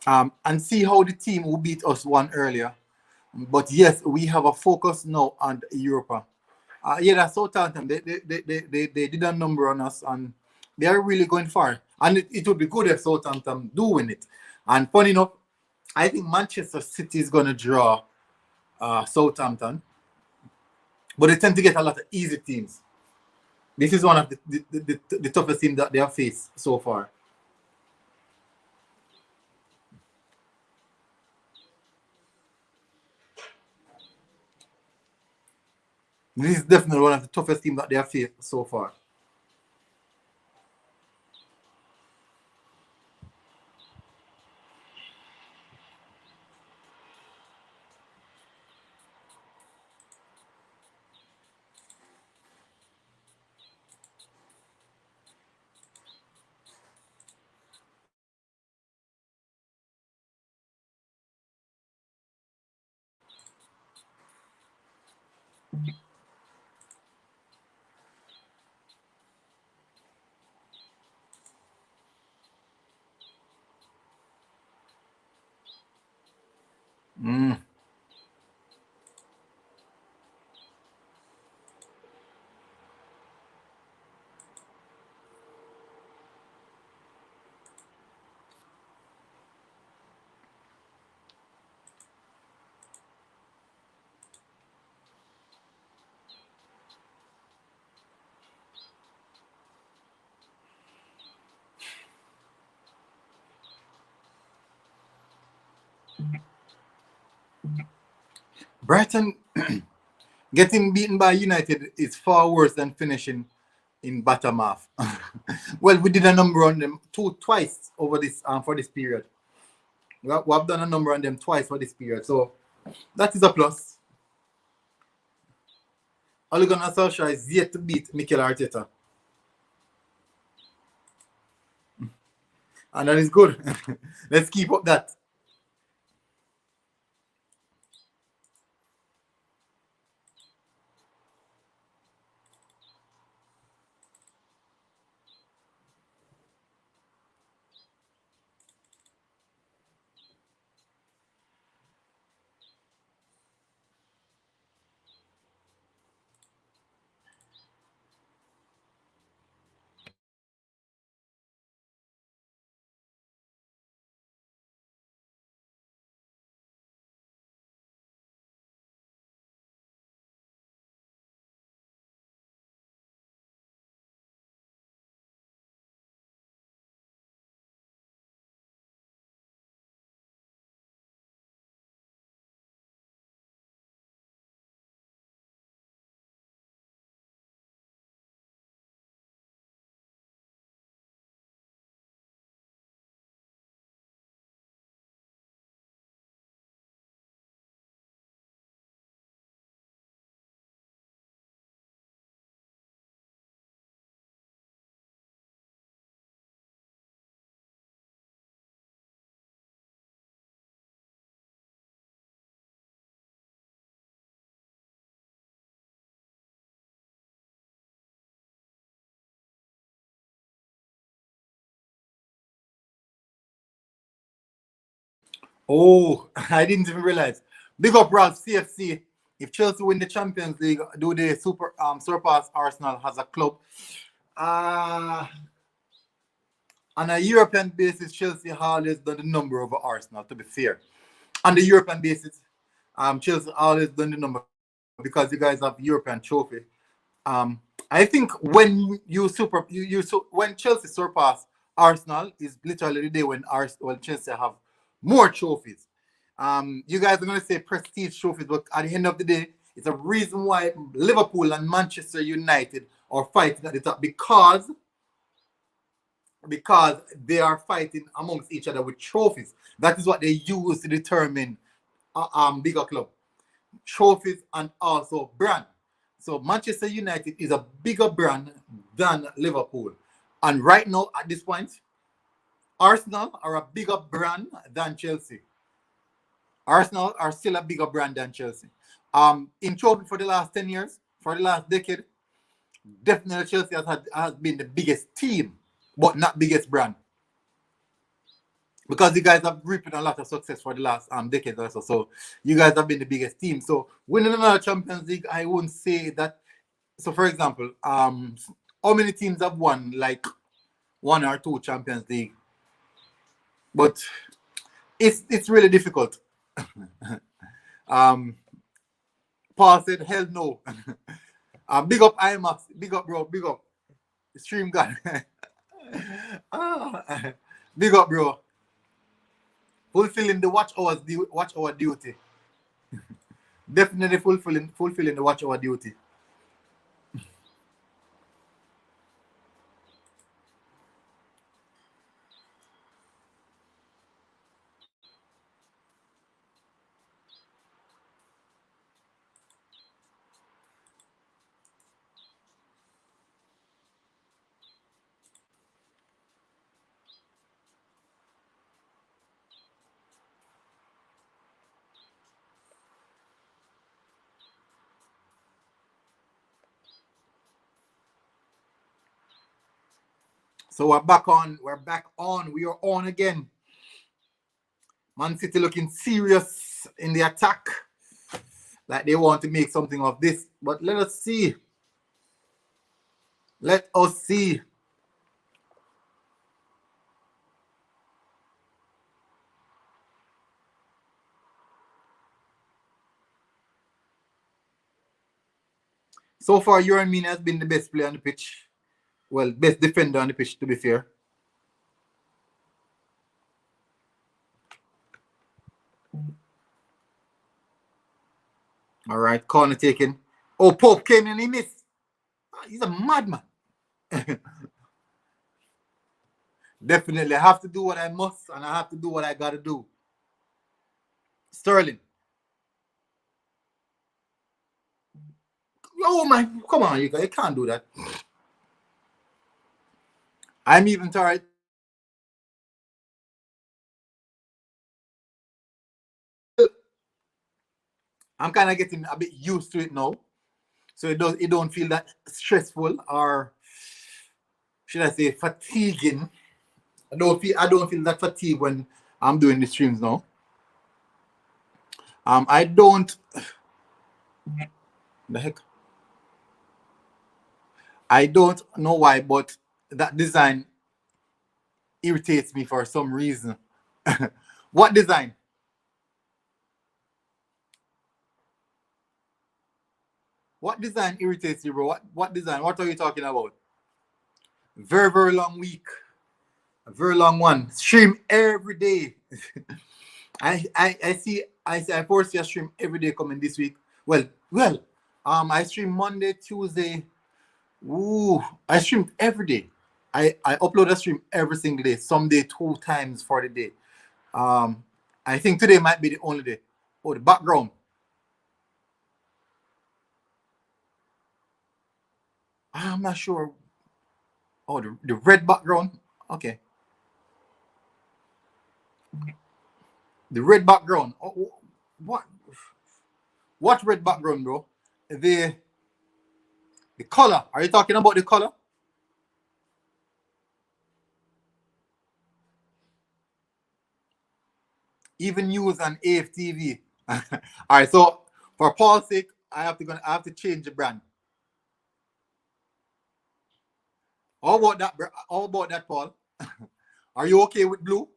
And see how the team who beat us won earlier. But yes, we have a focus now on Europa. Yeah, that's Southampton. They did a number on us, and they are really going far. And it would be good if Southampton doing it. And funny enough, I think Manchester City is going to draw Southampton, but they tend to get a lot of easy teams. This is one of the toughest teams that they have faced so far. This is definitely one of the toughest teams that they have faced so far. Mm. Brighton getting beaten by United is far worse than finishing in bottom half. Well, we did a number on them twice over this for this period. We have done a number on them twice for this period, so that is a plus. Ole Gunnar Solskjaer is yet to beat Mikel Arteta. And that is good. Let's keep up that. Oh, I didn't even realize. Big up Ralph CFC. If Chelsea win the Champions League, do they surpass Arsenal as a club? Uh on a European basis, Chelsea always done the number over Arsenal, to be fair. On the European basis, Chelsea always done the number because you guys have European trophy. Um, I think when when Chelsea surpass Arsenal is literally the day when Chelsea have more trophies. You guys are gonna say prestige trophies, but at the end of the day, it's a reason why Liverpool and Manchester United are fighting at the top because they are fighting amongst each other with trophies. That is what they use to determine bigger club trophies and also brand. So Manchester United is a bigger brand than Liverpool. And right now, at this point, Arsenal are a bigger brand than Chelsea. Arsenal are still a bigger brand than Chelsea. In trophy for the last 10 years, for the last decade, definitely Chelsea has been the biggest team, but not biggest brand. Because you guys have reaped a lot of success for the last decade or so. So you guys have been the biggest team. So winning another Champions League, I wouldn't say that. So for example, how many teams have won like one or two Champions League? But it's really difficult. um, Paul said, "Hell no." Big up IMAX, big up bro, big up Stream God. Big up bro, fulfilling the watch hour duty. Definitely fulfilling the watch hour duty. So we're back on. We're back on. We are on again. Man City looking serious in the attack. Like they want to make something of this. But let us see. Let us see. So far, Mina has been the best player on the pitch. Well, best defender on the pitch, to be fair. All right, corner taken. Oh, Pope came in and he missed. He's a madman. Definitely. I have to do what I must, and I have to do what I got to do. Sterling. Oh, my. Come on, you guys. You can't do that. I'm even tired I'm kind of getting a bit used to it now. So it don't feel that stressful, or should I say fatiguing. I don't feel that fatigue when I'm doing the streams now. I don't the heck. I don't know why, but that design irritates me for some reason. What design? What design irritates you, bro? What design? What are you talking about? Very, very long week. A very long one. Stream every day. I foresee a stream every day coming this week. Well, I stream Monday, Tuesday. Ooh, I stream every day. I upload a stream every single day. Some day 2 times for the day. Um, I think today might be the only day. Oh, the background. I'm not sure. Oh, the red background. Okay, the red background. Oh, what? What red background, bro? The color. Are you talking about the color? Even news on AFTV. All right. So for Paul's sake, I have to change the brand. How about that? How about that, Paul? Are you okay with blue?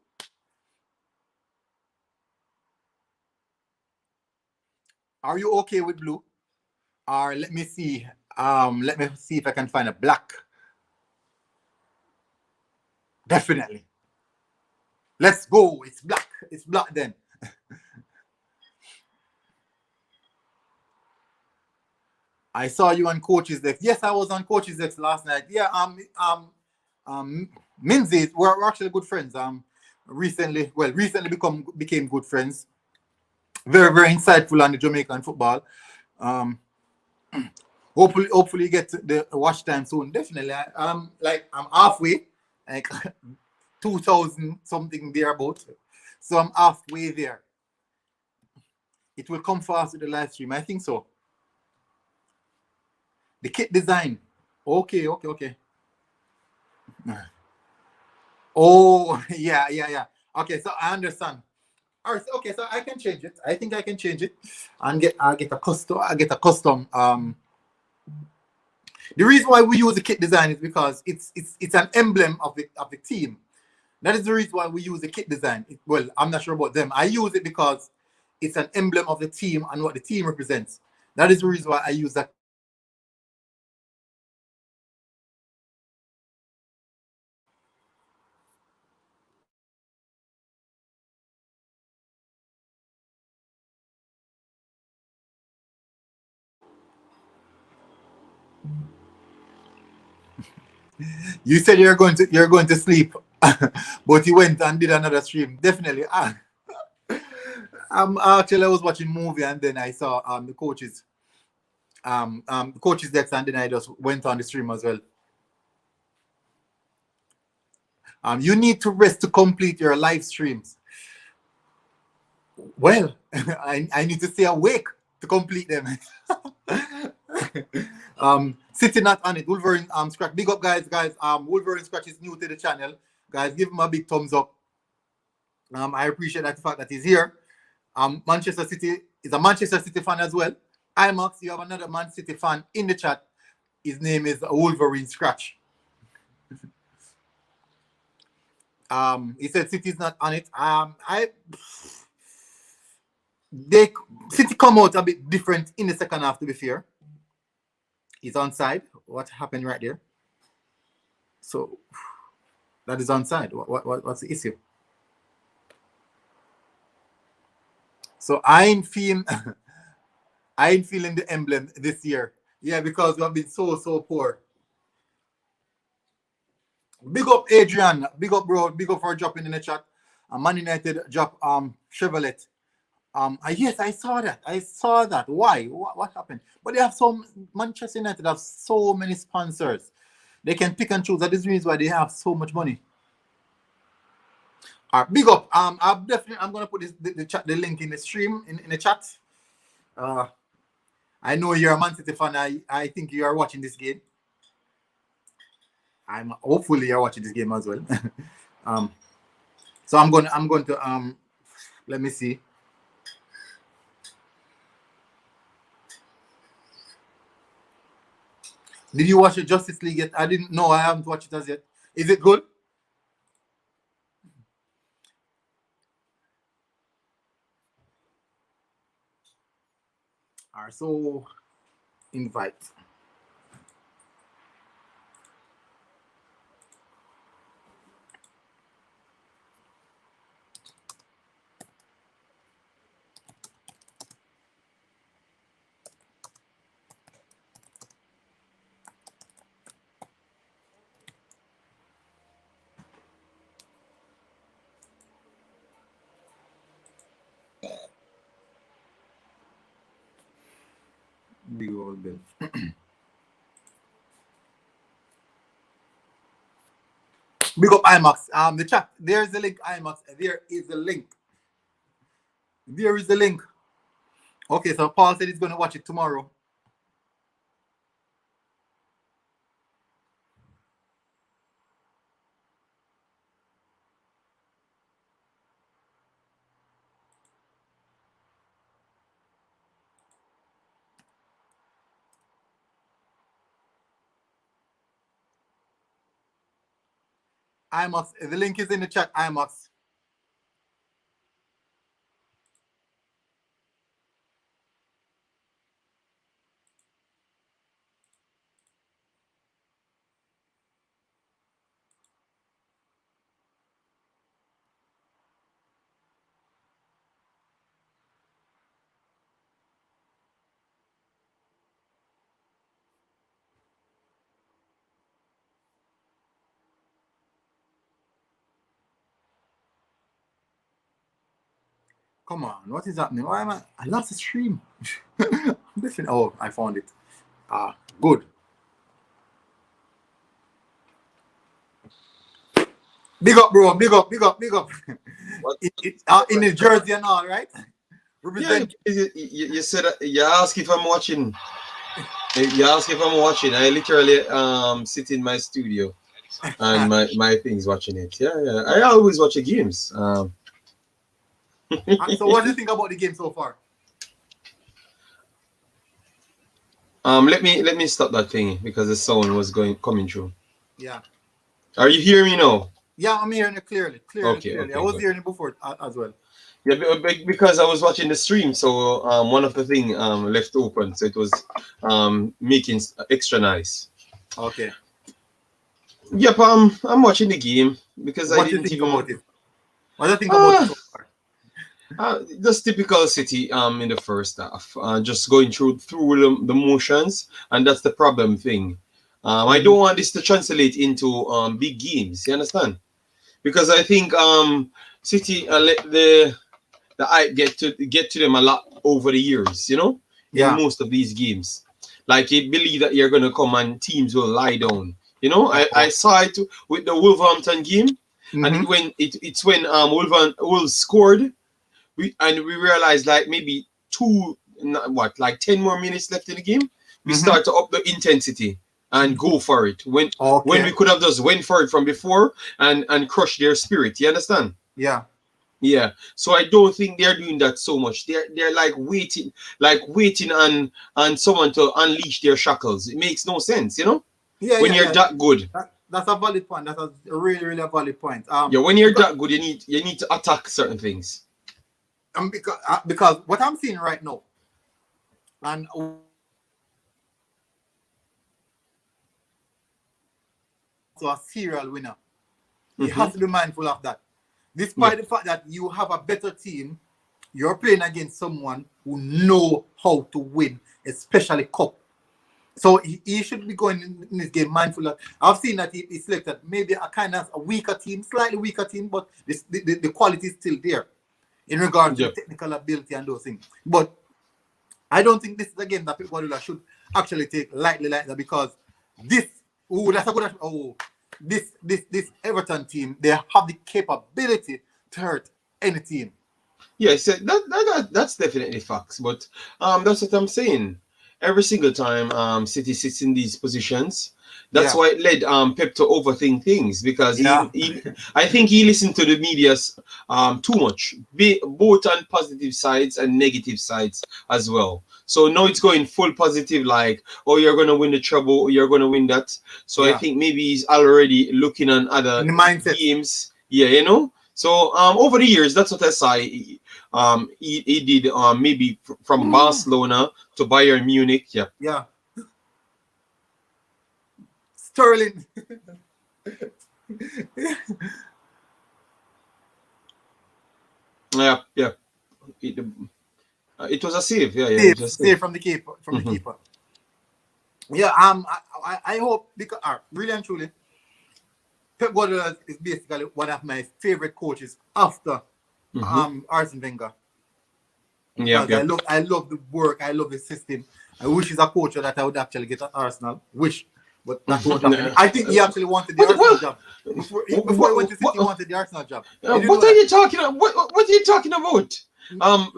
Are you okay with blue? Or let me see. Let me see if I can find a black. Definitely. Let's go. It's black. It's black then. I saw you on Coach's Deck. Yes, I was on Coach's Deck last night. Yeah, Minzy, we're actually good friends. Recently became good friends. Very, very insightful on the Jamaican football. Um, hopefully you get the watch time soon. Definitely. I'm halfway, like 2000 something thereabout. So I'm halfway there. It will come fast with the live stream. I think so. The kit design. Okay. Oh, yeah. Okay, so I understand. All right, okay, so I can change it. I think I can change it and get a custom. The reason why we use the kit design is because it's an emblem of the team. That is the reason why we use the kit design. Well, I'm not sure about them. I use it because it's an emblem of the team and what the team represents. That is the reason why I use that. You said you're going to sleep, but you went and did another stream. Definitely. Actually I was watching movie and then I saw the coaches decks and then I just went on the stream as well. You need to rest to complete your live streams. Well, I need to stay awake to complete them. Sitting not on it. Wolverine Scratch. Big up guys. Wolverine Scratch is new to the channel. Guys, give him a big thumbs up. I appreciate that the fact that he's here. Manchester City is a Manchester City fan as well. IMAX, you have another Man City fan in the chat. His name is Wolverine Scratch. He said City's not on it. City come out a bit different in the second half, to be fair. He's onside. What happened right there? So that is onside. What's the issue? So I ain't feeling the emblem this year. Yeah, because we have been so poor. Big up Adrian. Big up bro. Big up for dropping in the chat. Man United drop Chevrolet. Yes, I saw that. Why? What happened? But they have Manchester United have so many sponsors. They can pick and choose. That is the reason why they have so much money. Big up. I'm gonna put the link in the stream in the chat. I know you're a Man City fan. I think you are watching this game. I'm hopefully you're watching this game as well. um, so I'm going to let me see. Did you watch the Justice League yet? I didn't know. I haven't watched it as yet. Is it good? Alright, so invite. Big old bill. Big up IMAX. The chat. There's the link, IMAX. There is the link. There is the link. Okay, so Paul said he's going to watch it tomorrow. IMAX. The link is in the chat, IMAX. Come on, what is happening? Why am I lost the stream? Oh, I found it. Good. Big up, bro. Big up. In the jersey and all, right? Represent. Yeah, you said you asked if I'm watching. You asked if I'm watching. I literally sit in my studio and my things watching it. Yeah. I always watch the games. So what do you think about the game so far? Let me stop that thing because the sound was coming through. Yeah. Are you hearing me now? Yeah, I'm hearing it clearly. Okay, I was hearing it before as well. Yeah, because I was watching the stream, so one of the thing left open, so it was making extra nice. Okay. Yep, I'm watching the game because what I didn't think even. About it? What do you think about it so far? Just typical City in the first half, just going through the motions, and that's the problem thing. I don't want this to translate into big games. You understand? Because I think City let the hype get to them a lot over the years. In most of these games, like you believe that you're gonna come and teams will lie down. I saw it with the Wolverhampton game, and it's when Wolves scored. We realized like maybe 10 more minutes left in the game. We start to up the intensity and go for it when we could have just went for it from before and crushed their spirit. You understand? Yeah. So I don't think they're doing that so much. They're like waiting on someone to unleash their shackles. It makes no sense, when you're that good. That's a valid point. That's a really, really a valid point. When you're that good, you need to attack certain things. Because what I'm seeing right now, and so a serial winner, you have to be mindful of that. Despite the fact that you have a better team, you're playing against someone who know how to win, especially cup. So he should be going in this game mindful of. I've seen that he selected maybe a kind of a weaker team, slightly weaker team, but the quality is still there in regards to technical ability and those things. But I don't think this is a game that Pep Guardiola should actually take lightly like that, because this Everton team, they have the capability to hurt any team. Yes, that's definitely facts. But that's what I'm saying. Every single time City sits in these positions, that's Yeah, why it led Pep to overthink things because yeah. he I think he listened to the media's too much, both on positive sides and negative sides as well. So now it's going full positive, like, oh, you're gonna win the treble, you're gonna win that. So I Yeah. think maybe he's already looking on In other the mindset. games. Yeah, you know. So over the years, that's what I saw. He did maybe from Barcelona to Bayern Munich. Yeah, Yeah. Sterling. yeah, yeah. It was a save. Yeah, yeah, it Save, was a save. save from the keeper. From the Hmm. keeper. Yeah. I hope because really and truly, Pep Guardiola is basically one of my favorite coaches after Hmm. Arsene Wenger, Yep, because yep. I love the work, I love the system. I wish he's a coach that I would actually get at Arsenal. Wish, but that won't happen. Nah. I think he actually wanted the What, Arsenal what, job before he went to City. He what, wanted the Arsenal job. You didn't what know are that? you talking about? What are you talking about? Um,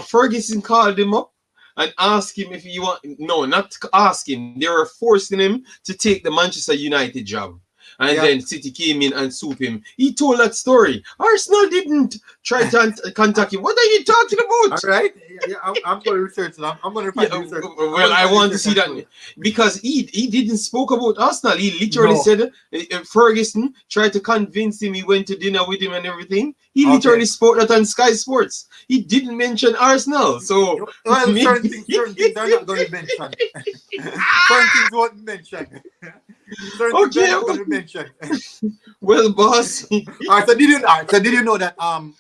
Ferguson called him up and asked him if he want. No, not ask him. They were forcing him to take the Manchester United job. And Yeah. then City came in and swooped him. He told that story. Arsenal didn't try to contact him. What are you talking All about? right. Yeah. I'm going to research it. I'm going to Yeah, find the research. I'm well, going to I find the want to research see and that show you. because he didn't spoke about Arsenal. He literally No. said Ferguson tried to convince him. He went to dinner with him and everything. He Okay. literally spoke that on Sky Sports. He didn't mention Arsenal, so Well, maybe. certain things are not going to be mentioned. Certain things won't be mentioned. Certain things are Okay, not going to be mentioned. well, boss. All right. So did you know that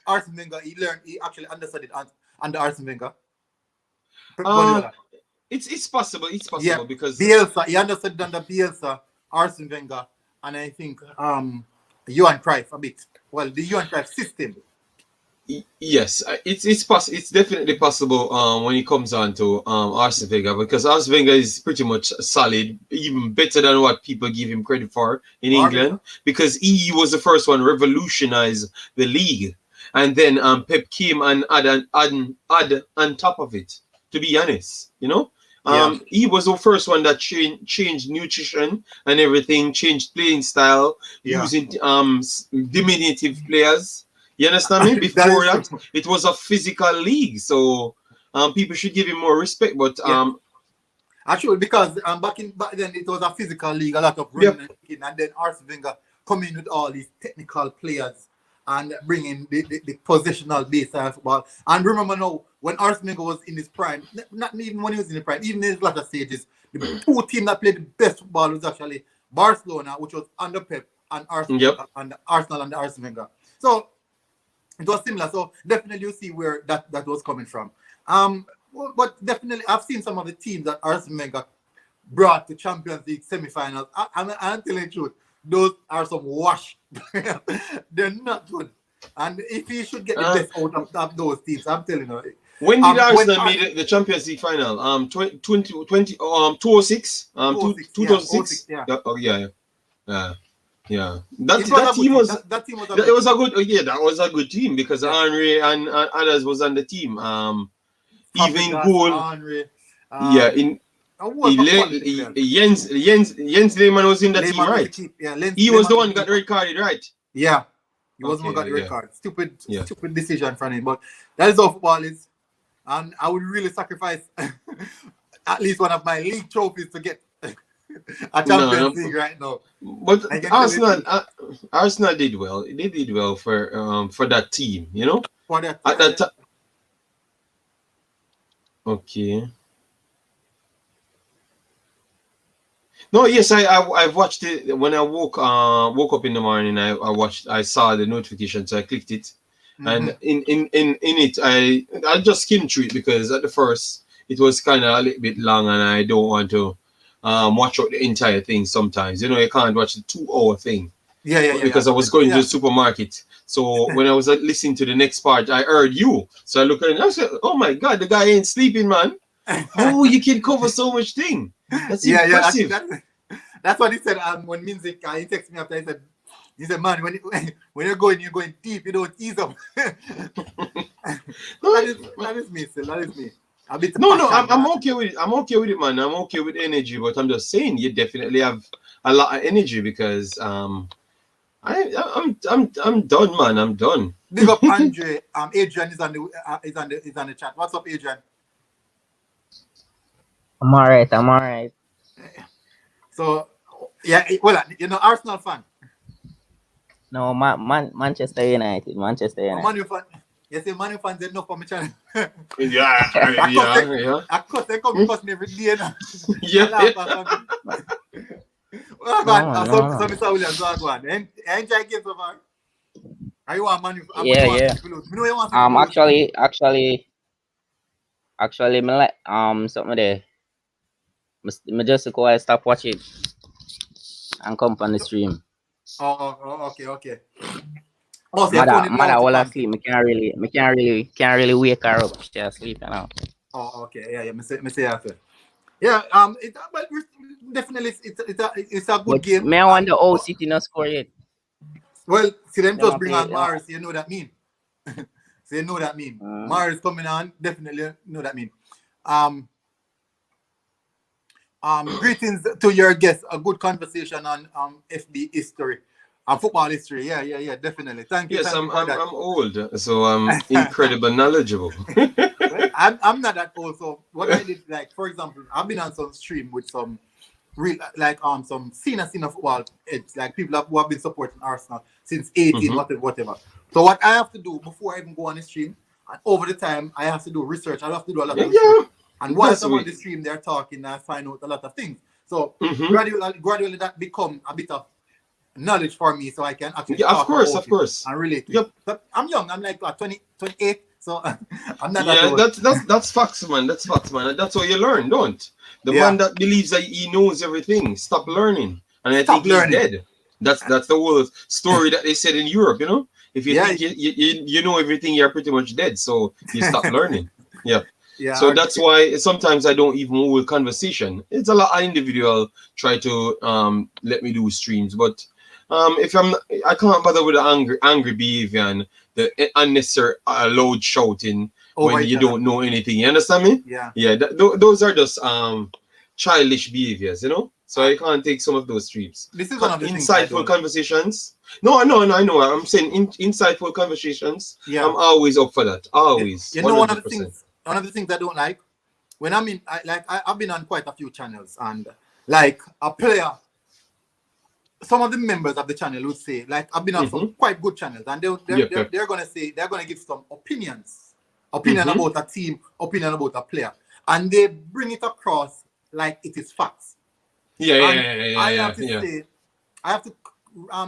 Arsene Wenger he actually understudied under Arsene Wenger, Pep um, Guardiola. it's possible. It's Yeah, possible because Bielsa. He understudied under Bielsa, Arsene Wenger, and I think Johan Cruyff a bit. Well, the Johan Cruyff system. Yes, it's definitely possible when it comes on to Arsene Wenger because Arsene Wenger is pretty much solid, even better than what people give him credit for in Far better. England because he was the first one to revolutionize the league, and then Pep came and add on top of it. To be honest, you know. Yeah. He was the first one that changed nutrition and everything, changed playing style, Yeah. using diminutive players. You understand me? That Before is true. that, it was a physical league, so people should give him more respect. But Yeah. Actually, because back then it was a physical league, a lot of running yep, and kicking, and then Arsene Wenger come in with all these technical players and bringing the positional base of football. And remember now, when Arsene Wenger was in his prime, not even when he was in the prime, even in his latter stages, the two teams that played the best football was actually Barcelona, which was under Pep, and yep. Arsenal under Arsene Wenger. So it was similar. So definitely you see where that was coming from. But definitely I've seen some of the teams that Arsene Wenger brought to Champions League semi-finals. I'm telling the truth, those are some wash. They're not good. And if he should get the Uh, best out of those teams, I'm telling you. when did When Arsenal made the Champions League final? 2006, 06, yeah, 06, 2006. yeah. Yeah, oh yeah, yeah, yeah. That It was that a good team team. was That team was a that it good was a team. good yeah that was a good team because Yeah. Henry and others was on the team. Even in Fabregas, goal, Henry, yeah. In a whole of quality players. Jens Lehmann was in that team, Lehman was the right? keep. Yeah, He was Lehman the was one the who got keeper. red carded, right? Yeah. He wasn't Okay, got the red yeah, card. Stupid, yeah. stupid decision from him. But that is how football is. And I would really sacrifice at least one of my league trophies to get a No, Champions no. League right now. But I can tell you the Arsenal, truth. Arsenal did well. They did well for that team, you know. For that, At yeah, that yeah. time, okay. No, yes, I've watched it when I woke up in the morning. I saw the notification, so I clicked it, Mm-hmm. and in it I just skimmed through it because at the first it was kind of a little bit long, and I don't want to watch out the entire thing. Sometimes you know you can't watch the 2 hour thing, Yeah, yeah, but yeah, yeah. because I was going to Yeah. the supermarket. So when I was listening to the next part, I heard you. So I looked at it and I said, "Oh my God, the guy ain't sleeping, man! How you can cover so much thing? That's Yeah, yeah. I think impressive." that's what he said. When music, he texted me after. He said, "Man, when you're going deep, you don't ease up." That is me, still. That is me. A bit of No, no, passion. I'm okay with it. I'm okay with it, man. I'm okay with energy, but I'm just saying you definitely have a lot of energy because I'm done, man. I'm done. Big up Andre. Adrian is on the chat. What's up, Adrian? I'm alright. I'm alright. So yeah, well, you know, Arsenal fan. No, Manchester United. Manchester A United. Man U fan. You see, Man U fans enough for my channel. Yeah, yeah. I cuss they come cuss me every day now. Yeah. Well, No, so no. Mr. Williams, go on. Enjoy game so far. Are you want Man U? Yeah, yeah. Me know you want to lose. Actually, me like something there. Me just go and stop watching and come on the stream. Okay. Oh, so your phone is Mother loud to all come. asleep. Me can't really wake her up. She asleep now. Oh, okay. Yeah. Me say after. Yeah. But definitely it's a good But game. me I wonder how City not score yet. Well, see them Them just a bring play- on Mars. You know that mean. So you know that mean. Mars coming on. Definitely know that mean. Greetings to your guests. A good conversation on FB history, football history. Yeah. Definitely. Thank you. Yes, Thank you for that. I'm old, so I'm incredibly knowledgeable. Well, I'm not that old. So what I did, like for example, I've been on some stream with some real like some senior football. It's like people who have been supporting Arsenal since 18, whatever. So what I have to do before I even go on the stream, and over the time I have to do research. I have to do a lot of research. And while I'm on the stream, they're talking, I find out a lot of things. So gradually that become a bit of knowledge for me, so I can actually talk of course, and relate to Yep. it. But I'm young. I'm like 28, so I'm not that Yeah, old. that's facts, man. That's facts, man. And that's how you learn, don't? The Yeah. man that believes that he knows everything, stop learning, and I Stop think he's learning. dead. That's the whole story that they said in Europe. You know, if you Yeah. think you know everything, you're pretty much dead. So you stop learning. Yeah. Yeah. So that's why sometimes I don't even hold conversation. It's a lot of individual try to let me do streams, but if I can't bother with the angry behavior and the unnecessary loud shouting when you don't know anything. You understand me? Yeah. Those are just childish behaviors, you know. So I can't take some of those streams. This is one of the insightful conversations. No, I know. I'm saying insightful conversations. Yeah. I'm always up for that. Always. You know, 100%. one of the things I don't like when I'm in, I've been on quite a few channels, and like a player, some of the members of the channel would say, like I've been on some quite good channels, and they're gonna say they're gonna give some opinion about a team, opinion about a player, and they bring it across like it is facts. I have to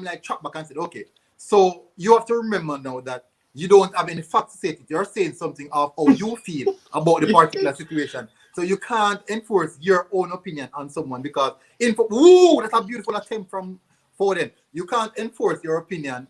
like track back and say, okay, so you have to remember now that you don't have any facts to say it. You're saying something of how you feel about the particular situation. So you can't enforce your own opinion on someone because that's a beautiful attempt from Foden. You can't enforce your opinion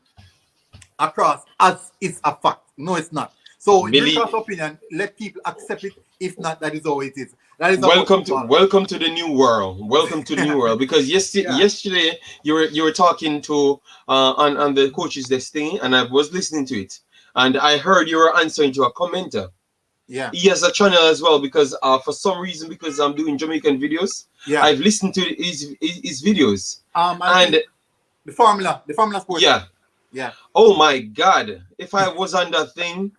across as it's a fact. No, it's not. So bring across opinion, let people accept it. If not, that is how it is. That is welcome to the new world. Welcome to the new world. Because yesterday you were talking to on the coaches desk thing, and I was listening to it, and I heard you were answering to a commenter. Yeah. He has a channel as well because for some reason, because I'm doing Jamaican videos, I've listened to his videos. And the formula sport. Yeah. Oh my God! If I was on that thing,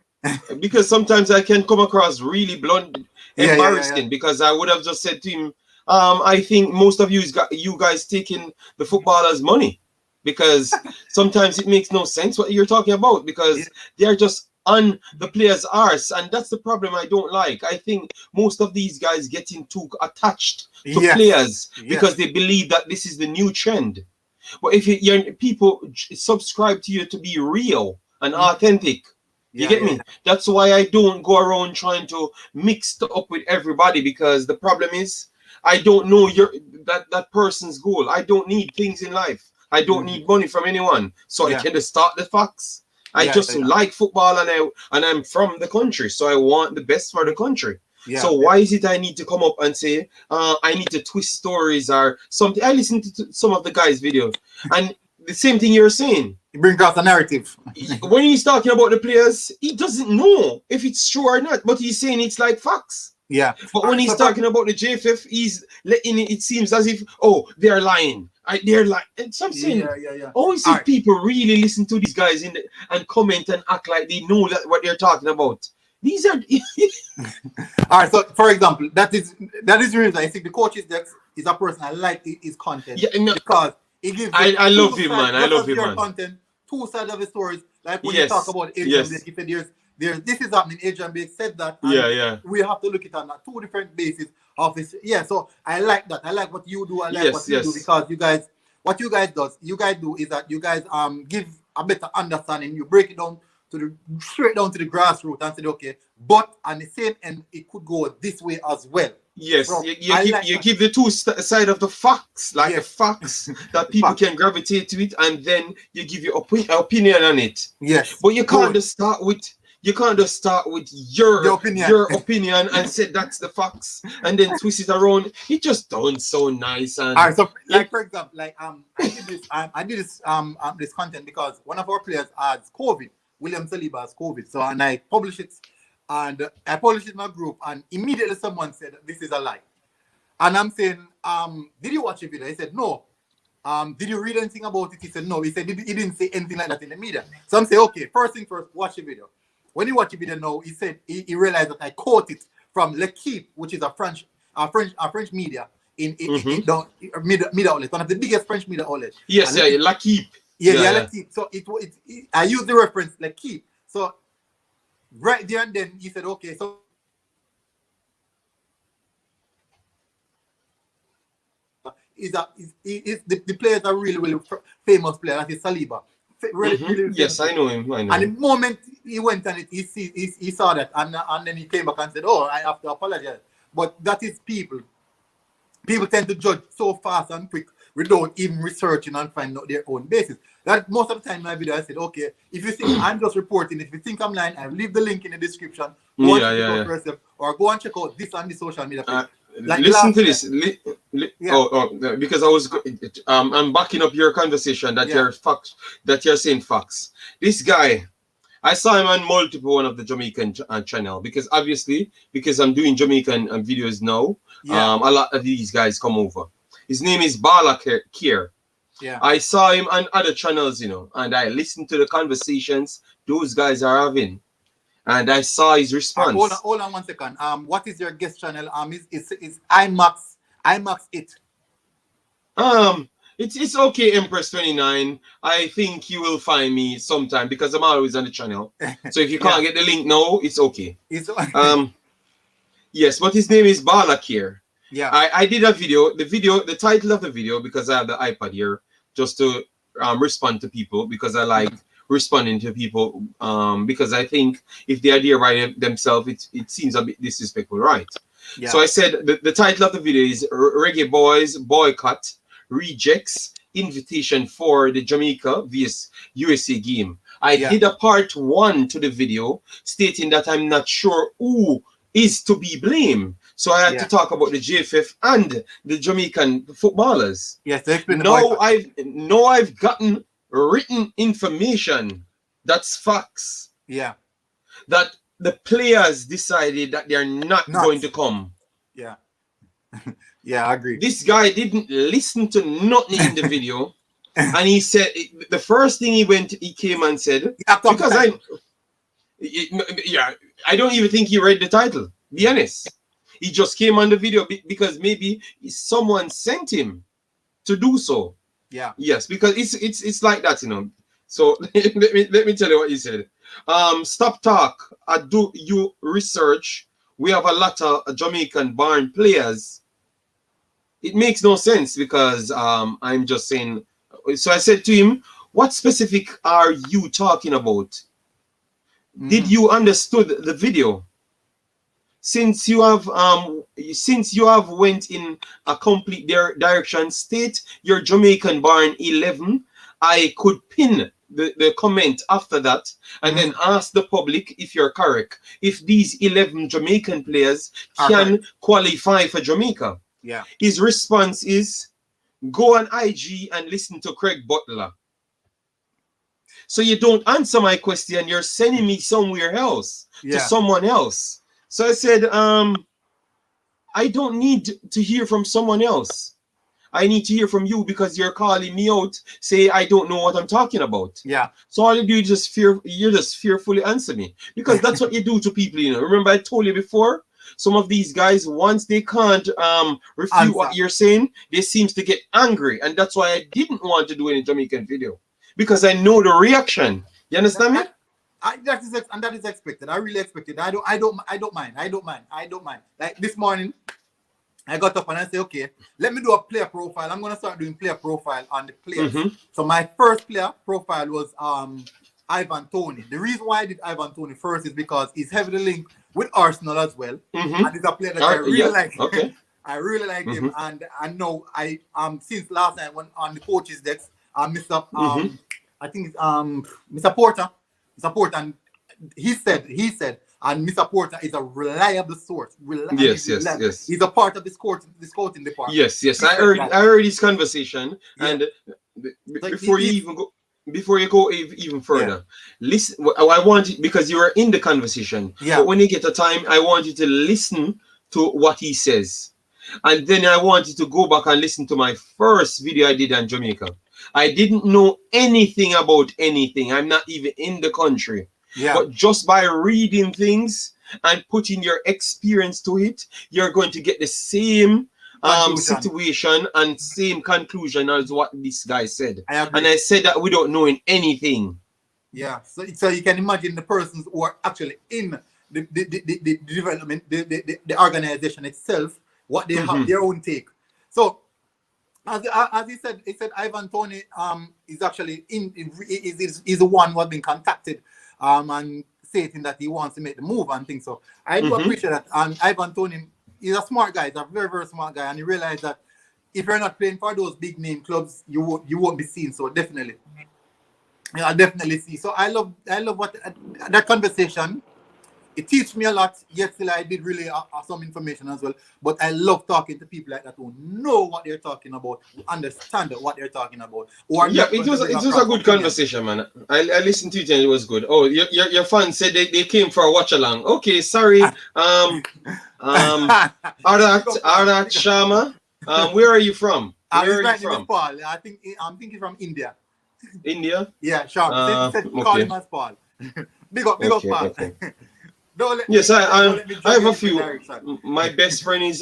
because sometimes I can come across really blunt, embarrassing. Because I would have just said to him, I think most of you guys taking the footballers' money, because sometimes it makes no sense what you're talking about, because they're just on the players' arse, and that's the problem I don't like. I think most of these guys getting too attached to players because they believe that this is the new trend. But if your people subscribe to you to be real and authentic, you get me? That's why I don't go around trying to mix up with everybody, because the problem is I don't know that person's goal. I don't need things in life. I don't need money from anyone, so I can just start the facts. I just like football, and I'm from the country, so I want the best for the country. So why is it I need to come up and say I need to twist stories or something? I listen to some of the guys' videos, and the same thing you're saying. He brings out the narrative. When he's talking about the players, he doesn't know if it's true or not, but he's saying it's like facts. Yeah. But when he's talking about the JFF, he's letting it seems as if, oh, they're lying. They're lying. And so I'm saying, Yeah. always if people really listen to these guys and comment and act like they know that what they're talking about. These are all right. So, for example, that is the reason I think the coach is a person I like his content. Yeah, no, because he gives. I love him, man. I love him, man. Content, two sides of the stories. Like when Yes, you talk about Adrian yes. Blake, if there's this is happening. Adrian Blake said that. And Yeah. we have to look at it on two different bases of this. Yeah. So I like that. I like what you do. I like what you do because you guys, what you guys do is that you guys give a better understanding. You break it down straight down to the grassroots and say, okay, but on the same end, it could go this way as well. Yes, So you give the two side of the facts, like the facts that people can gravitate to it, and then you give your opinion on it. Yes, but you can't just start with your opinion and say that's the facts, and then twist it around. It just don't sound nice. And all right, so like for example, like I did this content because one of our players has COVID. William Saliba has COVID, so and I published it. And I published it in my group, and immediately someone said, "This is a lie." And I'm saying, "Did you watch the video?" He said, "No." Did you read anything about it? He said, "No." He said he didn't say anything like that in the media. So I'm saying, "Okay, first thing first, watch the video." When he watched the video, now he said he realized that I quoted from L'Equipe, which is a French media in media outlet, one of the biggest French media outlets. Yes, L'Equipe. Yeah, L'Equipe. So I used the reference L'Equipe. So right there and then he said, okay, so the players are really famous player. That is Saliba. Really yes, I know him. And the moment he went on it, he saw that, and then he came back and said, "Oh, I have to apologize." But that is people. People tend to judge so fast and quick without even researching and finding out their own basis. That most of the time in my video I said, okay, if you think I'm just reporting, if you think I'm lying, I'll leave the link in the description. Go yourself, or go and check out this on the social media page. Listen to this. Because I'm backing up your conversation that you're saying facts. This guy, I saw him on multiple one of the Jamaican channel because I'm doing Jamaican videos now. A lot of these guys come over. His name is Bala Kier. Yeah. I saw him on other channels, and I listened to the conversations those guys are having. And I saw his response. Hold on 1 second. What is your guest channel? Is IMAX it? It's okay, Empress 29. I think you will find me sometime because I'm always on the channel. So if you can't get the link now, it's okay. Yes, but his name is Balakir. Yeah. I did a video. The title of the video, because I have the iPad here, just to respond to people, because I like responding to people, because I think if they are there by themselves, it seems a bit disrespectful, right? Yeah. So I said the title of the video is Reggae Boys Boycott Rejects Invitation for the Jamaica vs USA game. I did a part 1 to the video stating that I'm not sure who is to be blamed. So I had to talk about the JFF and the Jamaican footballers. Yes, I've gotten written information that's facts. Yeah. That the players decided that they're not going to come. Yeah. Yeah, I agree. This guy didn't listen to nothing in the video. And he said, the first thing he came and said, because I don't even think he read the title, be honest. He just came on the video because maybe someone sent him to do so. Yeah. Yes, because it's like that, So let me tell you what he said. Stop talk. I do you research. We have a lot of Jamaican born players. It makes no sense because I'm just saying. So I said to him, what specific are you talking about? Did you understood the video? Since you have went in a complete direction, state your Jamaican born 11. I could pin the comment after that and then ask the public if you're correct. If these 11 Jamaican players can qualify for Jamaica. Yeah. His response is, go on IG and listen to Craig Butler. So you don't answer my question. You're sending me somewhere else to someone else. So I said, I don't need to hear from someone else. I need to hear from you because you're calling me out. Say I don't know what I'm talking about. Yeah. So all you do is you just fearfully answer me because that's what you do to people. You know. Remember I told you before. Some of these guys, once they can't refute what you're saying, they seems to get angry, and that's why I didn't want to do any Jamaican video because I know the reaction. You understand me? That is expected. I really expected. I don't mind. Like this morning, I got up and I said, okay, let me do a player profile. I'm gonna start doing player profile on the players. So my first player profile was Ivan Toney. The reason why I did Ivan Toney first is because he's heavily linked with Arsenal as well, and he's a player that I really like. Okay. I really like him, and I know I since last night when on the coaches desk, Mr. I think it's Mr. Porter, and he said, and Mr. Porter is a reliable source. Yes. He's a part of the scouting department. Yes. I heard this conversation, and before you go even further, listen. I want it because you are in the conversation. Yeah. But when you get a time, I want you to listen to what he says, and then I want you to go back and listen to my first video I did on Jamaica. I didn't know anything about anything. I'm not even in the country. Yeah. But just by reading things and putting your experience to it, you're going to get the same situation and same conclusion as what this guy said. And I said that without knowing anything. Yeah. So you can imagine the persons who are actually in the development, the organization itself, what they have their own take. So as he said Ivan Toney is actually is the one who has been contacted and stating that he wants to make the move and things. So I do appreciate that. And Ivan Toney is a smart guy. He's a very, very smart guy, and he realized that if you're not playing for those big name clubs, you won't be seen. So definitely, I definitely see. So I love what that conversation. It teaches me a lot. Yesterday I did really some information as well. But I love talking to people like that who know what they're talking about, who understand what they're talking about. It was a good conversation, man. I listened to it and it was good. Oh, your fans said they came for a watch along. Okay, sorry. Arat Sharma. Where are you from? Where are you from? Paul. I'm thinking from India. India? Yeah, Sharma. Said call him as Paul. Big up, Paul. Okay. Yes, I have a few. My best friend is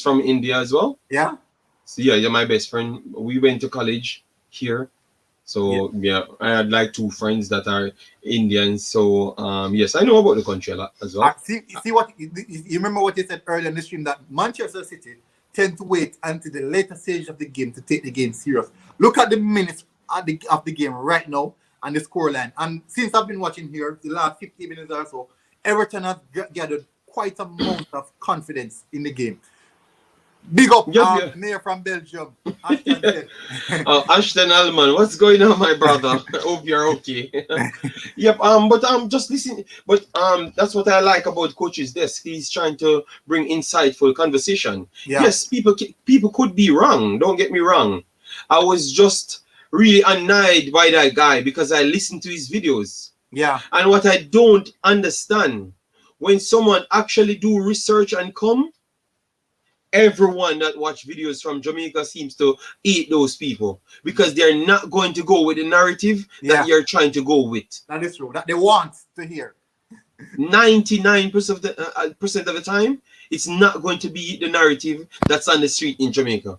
from India as well. Yeah. So yeah, you're my best friend. We went to college here. So yeah, I had like 2 friends that are Indians. So yes, I know about the country a lot as well. See what you remember what you said earlier in the stream, that Manchester City tend to wait until the later stage of the game to take the game serious. Look at the minutes of the game right now and the scoreline. And since I've been watching here, the last 15 minutes or so, Everton has gathered quite a amount of confidence in the game. Big up, Mayor from Belgium, Ashton. Ashton Allman, what's going on, my brother? I hope you're okay. Yep. But I'm just listening. But that's what I like about Coach's Desk. He's trying to bring insightful conversation. Yeah. Yes, people could be wrong. Don't get me wrong. I was just really annoyed by that guy because I listened to his videos. Yeah. And what I don't understand, when someone actually do research and come, everyone that watch videos from Jamaica seems to hate those people because they're not going to go with the narrative that you're trying to go with. That is true. That they want to hear. 99% of the time, it's not going to be the narrative that's on the street in Jamaica.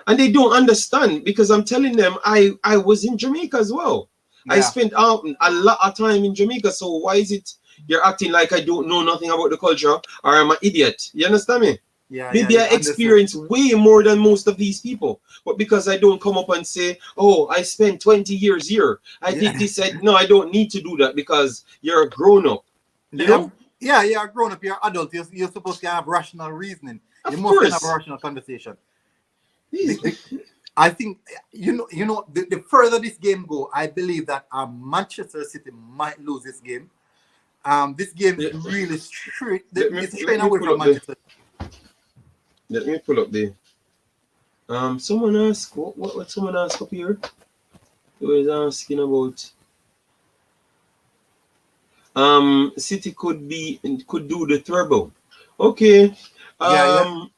And they don't understand because I'm telling them I was in Jamaica as well. Yeah. I spent a lot of time in Jamaica. So why is it you're acting like I don't know nothing about the culture or I'm an idiot? You understand me? Yeah, maybe I experience way more than most of these people. But because I don't come up and say, oh, I spent 20 years here. I did this. No, I don't need to do that because you're a grown-up. You know? Yeah, you're a grown-up. You're an adult. You're supposed to have rational reasoning. You must have a rational conversation. I think the further this game go, I believe that Manchester City might lose this game. This game is really straight. It's straight away from Manchester. Let me pull up the. Someone asked what someone asked up here. He was asking about City could do the turbo. Okay. Yeah. Um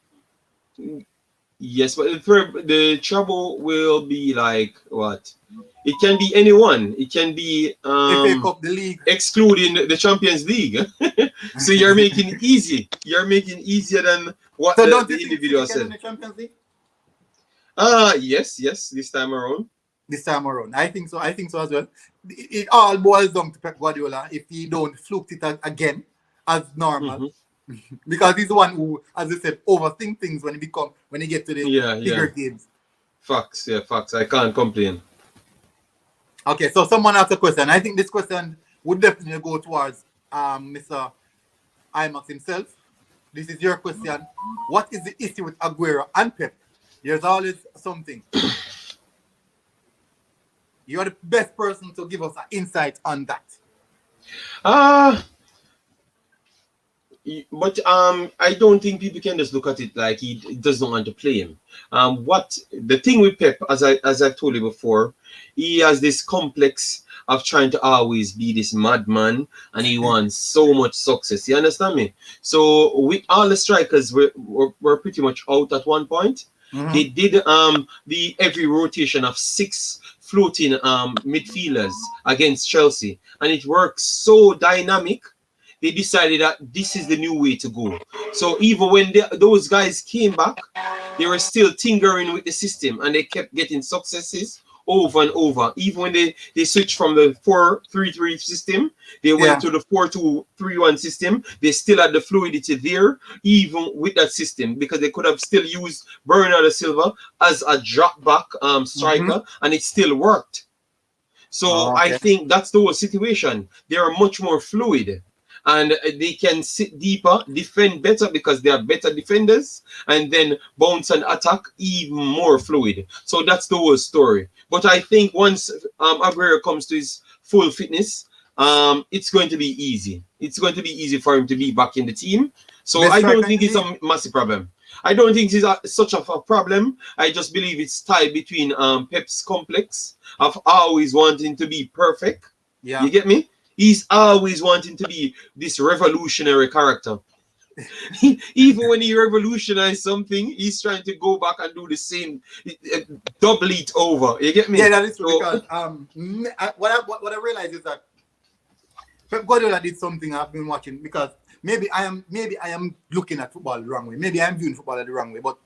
yes, but the trouble will be like what? It can be anyone. It can be FA Cup, the league. excluding the Champions League. So you're making it easy. You're making it easier than what So don't you the think City individual can win said. the Champions League Yes, this time around. this time around? I think so. I think so as well. It all boils down to Pep Guardiola if he don't fluke it again as normal. Because he's the one who, as I said, overthink things when he get to the bigger games. Facts, facts. I can't complain. Okay, so someone asked a question. I think this question would definitely go towards Mr. IMAX himself. This is your question. What is the issue with Aguero and Pep? There's always something. You are the best person to give us an insight on that. But I don't think people can just look at it like he doesn't want to play him. What the thing with Pep, as I've told you before, he has this complex of trying to always be this madman, and he wants so much success. You understand me? So with all the strikers were pretty much out at one point. They did the every rotation of 6 floating midfielders against Chelsea, and it works so dynamic. They decided that this is the new way to go. So even when those guys came back, they were still tinkering with the system, and they kept getting successes over and over. Even when they switched from the 4-3-3 system, they went to the 4-2-3-1 system. They still had the fluidity there, even with that system, because they could have still used Bernardo Silva as a drop back striker, and it still worked. So I think that's the whole situation. They are much more fluid, and they can sit deeper, defend better because they are better defenders, and then bounce and attack even more fluid. So that's the whole story. But I think once Aguero comes to his full fitness, it's going to be easy. It's going to be easy for him to be back in the team. So I don't think it's a massive problem. I don't think it's such a problem. I just believe it's tied between Pep's complex of always wanting to be perfect. Yeah. You get me? He's always wanting to be this revolutionary character. Even when he revolutionized something, he's trying to go back and do the same, double it over. You get me? Yeah, that is true. Because what I realize is that Pep Guardiola did something I've been watching, because maybe I am looking at football the wrong way. Maybe I am viewing football the wrong way. But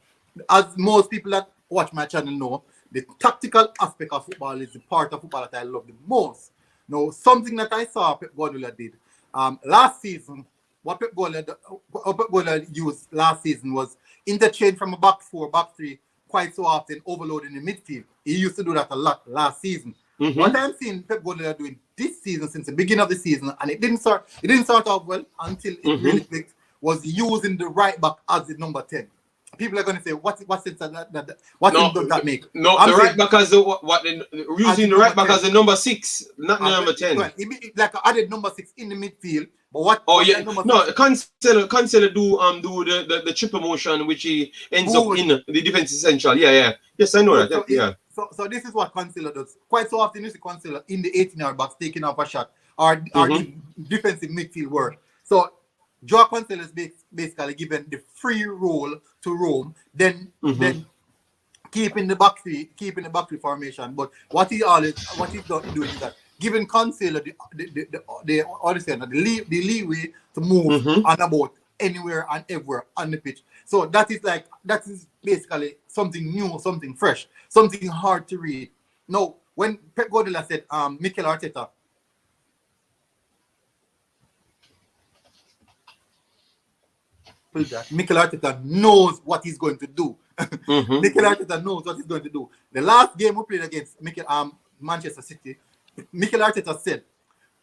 as most people that watch my channel know, the tactical aspect of football is the part of football that I love the most. Now, something that I saw Pep Guardiola did last season, what Pep Guardiola used last season was interchange from a back 4, back 3, quite so often, overloading the midfield. He used to do that a lot last season. What I'm seeing Pep Guardiola doing this season, since the beginning of the season, and it didn't start off well until it really clicked, was using the right back as the number 10. People are going to say, what sense does that make? No, the right back as using the right back as the number 6, not the number 10. Well, it like I added number 6 in the midfield. But what? Oh yeah, no. Cancelo do the triple motion, which he ends up in the defensive central. Yeah. Yes, I know that. So this is what Cancelo does. Quite so often you see Cancelo in the 18-yard box taking off a shot or defensive midfield work. So Joao Cancelo is basically given the free role to roam, then keeping the back three formation. But what he's doing is that giving Cancelo the leeway to move on about anywhere and everywhere on the pitch. So that is basically something new, something fresh, something hard to read. Now, when Pep Guardiola said Mikel Arteta, Mikel Arteta knows what he's going to do. Mikel Arteta knows what he's going to do. The last game we played against Manchester City, Mikel Arteta said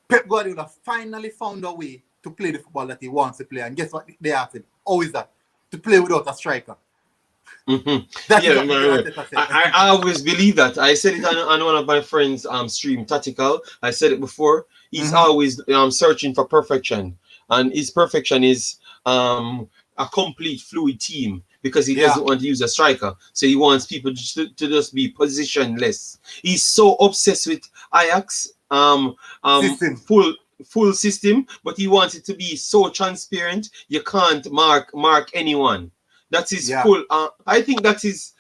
Pep Guardiola finally found a way to play the football that he wants to play. And guess what they asked him? How is that? To play without a striker. I always believe that. I said it on one of my friends' stream, Tactical. I said it before. He's always searching for perfection. And his perfection is a complete fluid team, because he doesn't want to use a striker. So he wants people to just be positionless. He's so obsessed with Ajax System. full system, but he wants it to be so transparent you can't mark anyone. That's his full. I think that's his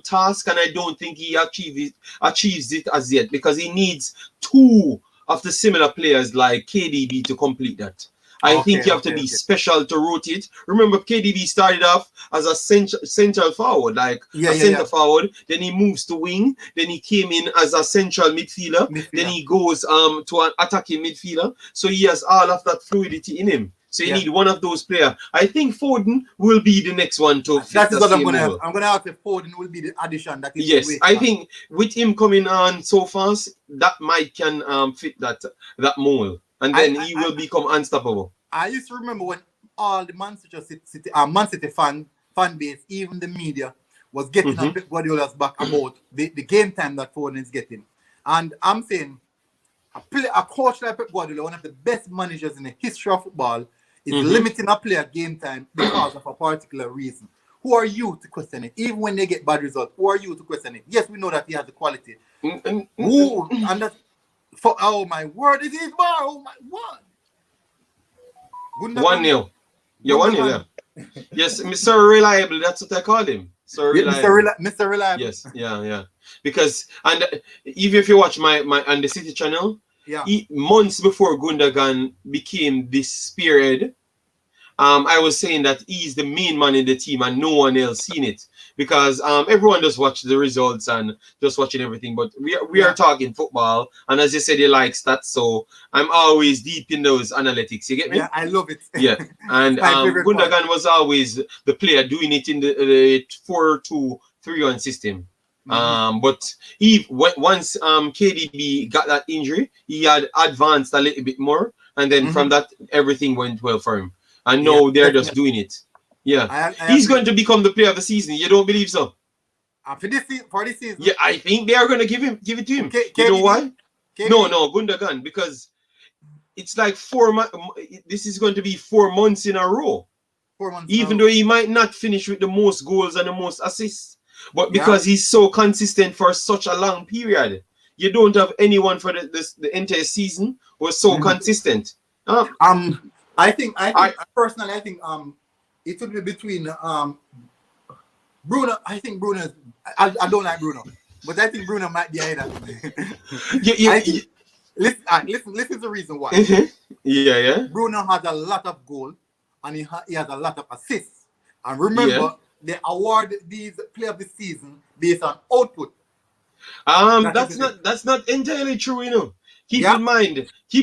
task, and I don't think he achieves it as yet, because he needs two of the similar players like KDB to complete that. I think you have to be special to rotate. Remember, KDB started off as a central forward, like center forward. Then he moves to wing. Then he came in as a central midfielder. Then he goes to an attacking midfielder. So he has all of that fluidity in him. So you need one of those players. I think Foden will be the next one to fit that is what I'm mold. going to ask if Foden will be the addition that is. Yes, I think with him coming on so fast, that might can fit that mold, and then he will become unstoppable. I used to remember when all the Man City fan base, even the media, was getting on Pep Guardiola's back about the game time that Foden is getting. And I'm saying a coach like Pep Guardiola, one of the best managers in the history of football, is limiting a player game time because of a particular reason. Who are you to question it? Even when they get bad results, who are you to question it? Yes, we know that he has the quality. Who? And that's for, oh my word, it is bar. Oh my word. 1-0. Yeah, 1-0. Yeah. Yes, Mr. Reliable. That's what I call him. Sir Reliable. Mr. Reliable. Yes, yeah. Because even if you watch my on the City channel, months before Gundogan became this spearhead, I was saying that he's the main man in the team and no one else seen it, because everyone just watch the results and just watching everything, but we are talking football, and as you said, you like stats, so I'm always deep in those analytics. You get me? Yeah, I love it. Yeah, and Gundogan was always the player doing it in the 4-2-3-1 system. But once KDB got that injury, he had advanced a little bit more, and then from that everything went well for him. And now they're just doing it. Yeah, he's going to become the player of the season. You don't believe so? For this season? Yeah, I think they are going to give it to him. You know why? No, Gundogan, because it's like 4 months. This is going to be 4 months in a row. 4 months. Even though he might not finish with the most goals and the most assists, but because he's so consistent for such a long period, you don't have anyone for the entire season who is so consistent. I think personally, I think it would be between Bruno. I think Bruno is, I don't like Bruno, but I think Bruno might be either. Listen to the reason why. Bruno has a lot of goals and he has a lot of assists. And remember, they award these player of the season based on output. That's not entirely true, you know. Keep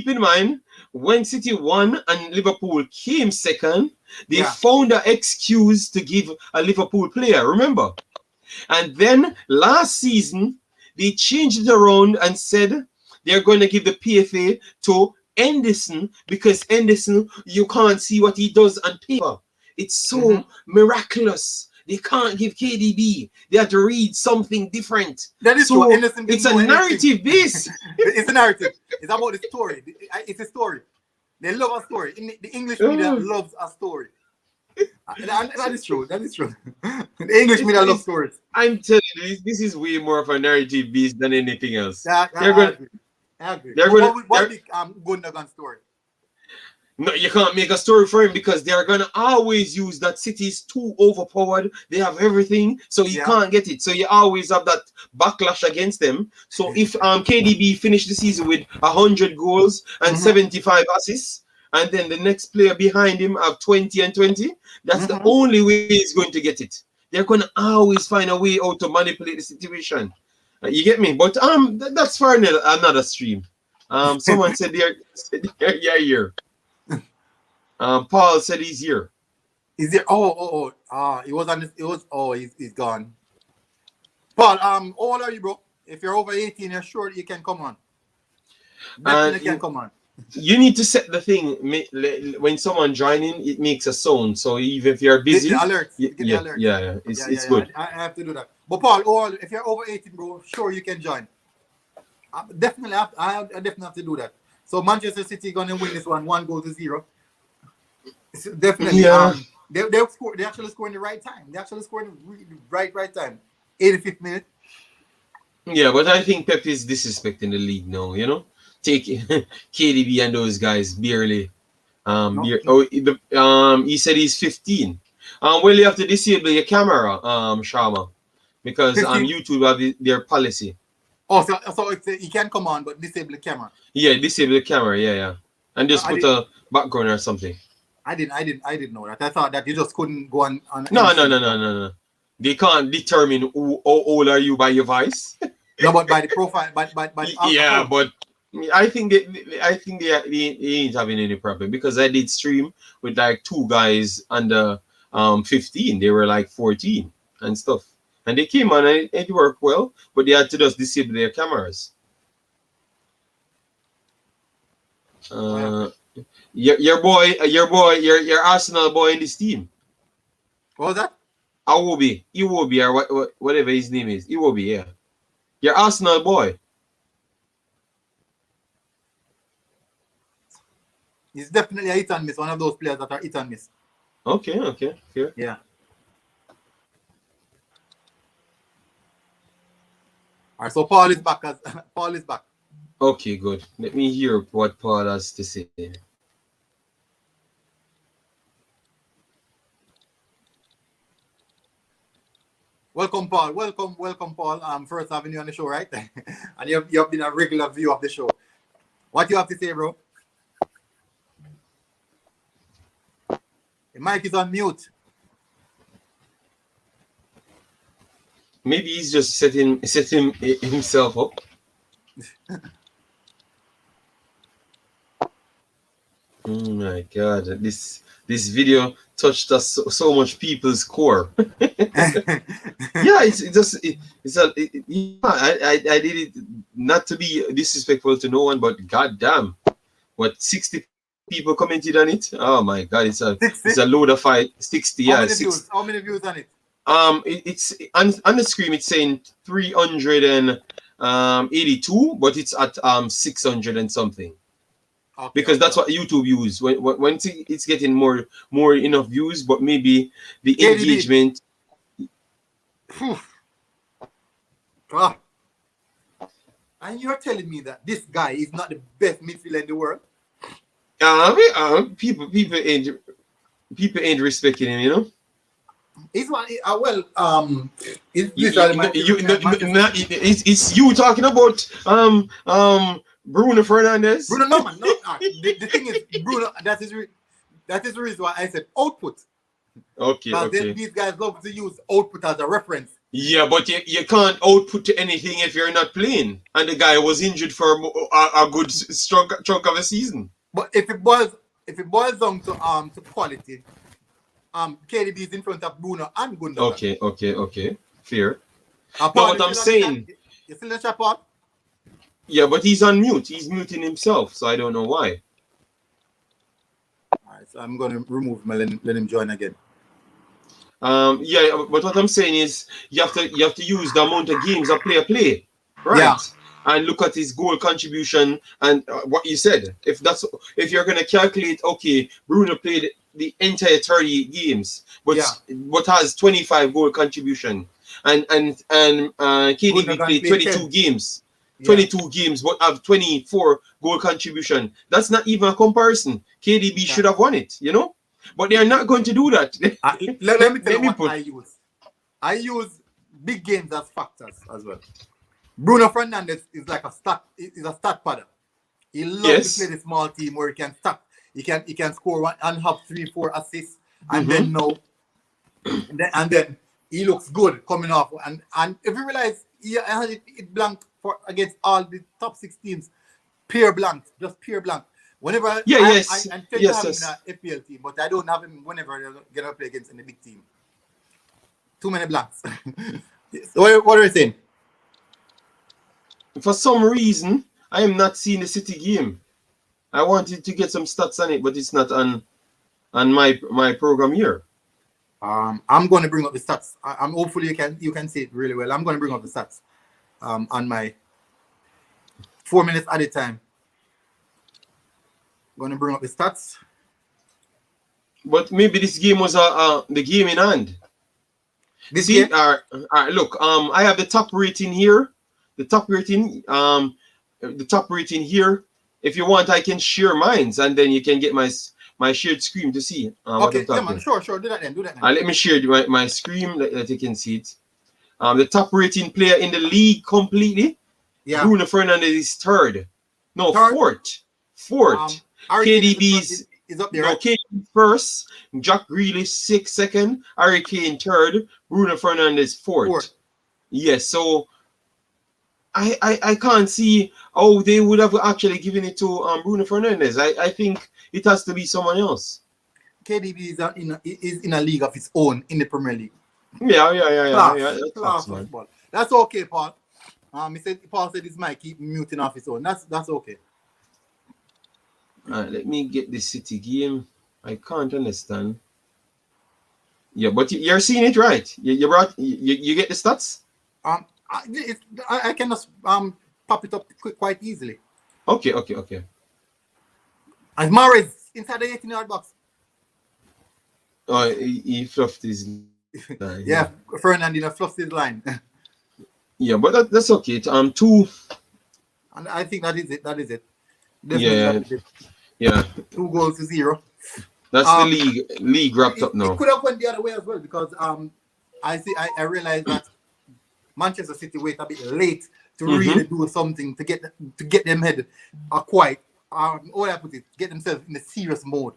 in mind, when City won and Liverpool came second, they found an excuse to give a Liverpool player, remember? And then last season, they changed it around and said they're going to give the PFA to Henderson, because Henderson, you can't see what he does on paper. It's so miraculous. They can't give KDB. They have to read something different. That is so true. It's a narrative base. It's a narrative. It's about the story. It's a story. They love a story. The English media loves a story. That is true. That is true. The English media loves stories. I'm telling you, this is way more of a narrative beast than anything else. I agree. What is Gundogan's story? No, you can't make a story for him, because they're gonna always use that City's too overpowered. They have everything, so you can't get it. So you always have that backlash against them. So if KDB finished the season with 100 goals and 75 assists, and then the next player behind him have 20 and 20, that's the only way he's going to get it. They're gonna always find a way out to manipulate the situation. You get me? But that's for another stream. Someone said they're here. Paul said he's here. Is there? He was on this. He's gone. Paul, how old are you, bro? If you're over 18, you're sure you can come on. Definitely can come on. You need to set the thing when someone joining. It makes a sound, so even if you're busy, the alert. It's good. I have to do that. But Paul, if you're over 18, bro, sure you can join. I definitely have to do that. So Manchester City gonna win this one 1-0. It's definitely They actually score in the right time. They actually score in the right time. 85th minute. Yeah, but I think Pep is disrespecting the league now. Take KDB and those guys barely. No, He said he's 15. Well, you have to disable your camera, Sharma, because 15. YouTube have their policy. Oh, so you can come on, but disable the camera. Yeah, disable the camera. Yeah, and just I put a background or something. I didn't know that. I thought that you just couldn't go on. No. They can't determine how old are you by your voice. No, but by the profile, by the Yeah, account. but I think they ain't having any problem because I did stream with like two guys under 15. They were like 14 and stuff, and they came on and it worked well, but they had to just disable their cameras. Your boy, your Arsenal boy in this team. What was that? Iwobi, or whatever his name is. Iwobi, yeah. Your Arsenal boy. He's definitely a hit and miss. One of those players that are hit and miss. Okay, fair. Yeah. All right. So Paul is back. Paul is back. Okay, good. Let me hear what Paul has to say. Welcome, Paul. Welcome, Paul. First having you on the show, right? And you have been a regular view of the show. What you have to say, bro? The mic is on mute. Maybe he's just setting himself up. Oh my God! This video touched us so much people's core. Yeah, I did it not to be disrespectful to no one, but goddamn, what 60 people commented on it? Oh my God, it's a load of fight. 60, How yeah, many 60. views? How many views on it? It's on the screen. It's saying 382, but it's at 600 and something. Okay, Because that's what YouTube use when it's getting more enough views, but maybe the KDB. engagement. Ah. And you're telling me that this guy is not the best midfielder in the world? People ain't respecting him, He's one. It's it's you talking about Bruno Fernandes. Bruno, no man, no. The thing is, Bruno. That is the reason why I said output. Okay. Because these guys love to use output as a reference. Yeah, but you can't output to anything if you're not playing. And the guy was injured for a good chunk of a season. But if it boils down to quality, KDB is in front of Bruno and Gundogan. Okay. Fair. No, what I'm saying. You still in the chat, Paul? Yeah, but he's on mute. He's muting himself, so I don't know why. All right, so I'm going to remove him and let him join again. Yeah, but what I'm saying is you have to use the amount of games a player play, right? Yeah. And look at his goal contribution and what you said. If you're gonna calculate, okay, Bruno played the entire 30 games, but has 25 goal contribution, and KDB played 22 games. 22 games, but have 24 goal contribution. That's not even a comparison. KDB should have won it, But they are not going to do that. Let me tell you what I use. I use big games as factors as well. Bruno Fernandes is like a stat padder. He loves to play the small team where he can stack. He can score one and have 3-4 assists, and then he looks good coming off. And if you realize he had it blank against all the top 6 teams, pure blank. Whenever I tend to have him in an FPL team, but I don't have him whenever they're gonna play against in the big team. Too many blanks. So what are you saying? For some reason, I am not seeing the City game. I wanted to get some stats on it, but it's not on my program here. I'm going to bring up the stats. I'm hopefully you can see it really well. I'm going to bring up the stats on my 4 minutes at a time. I'm going to bring up the stats. But maybe this game was the game in hand. This See, game? look, I have the top rating here. The top rating here. If you want, I can share mines, and then you can get my shared screen to see what I'm Okay, yeah, man. talking. Sure. Do that then. Do that then. Let me share my screen that you can see it. The top rating player in the league completely. Yeah. Bruno Fernandes is third. No, Third? fourth. Harry Kane KDB's is up there, no right? Kane first. Jack Grealish sixth, second. Harry Kane third. Bruno Fernandes fourth. Fourth. Yes, so I can't see how they would have actually given it to Bruno Fernandes. I think it has to be someone else. KDB is in a league of its own in the Premier League. Yeah. Class That's of man. football. That's okay, Paul. Paul said his mic keep muting off his own. That's okay. Let me get the City game. I can't understand. Yeah, but you're seeing it right. You get the stats. I can just pop it up quite easily. Okay. And Mahrez inside the 18-yard box. Oh, he fluffed his. Yeah, Fernandinho fluffed his line. Yeah, but that's okay. Two. And I think that is it. Yeah. That is it. Yeah. 2-0. That's the league wrapped up now. It could have went the other way as well because I realized that Manchester City wait a bit late to really do something to get them head quite all I put it, get themselves in a serious mode.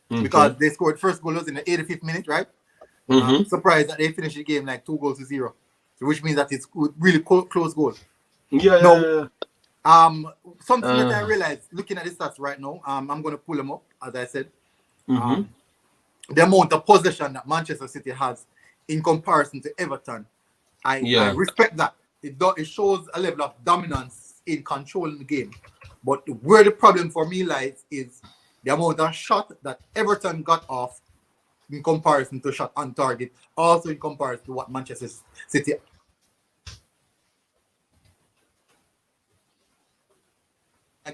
Because they scored first goal was in the 85th minute, right? I'm surprised that they finished the game like 2-0, which means that it's really close goal. Yeah. Something that I realized looking at the stats right now, I'm going to pull them up as I said. The amount of possession that Manchester City has in comparison to Everton, I respect that. It shows a level of dominance in controlling the game. But where the problem for me lies is the amount of shot that Everton got off in comparison to shot on target, also in comparison to what Manchester City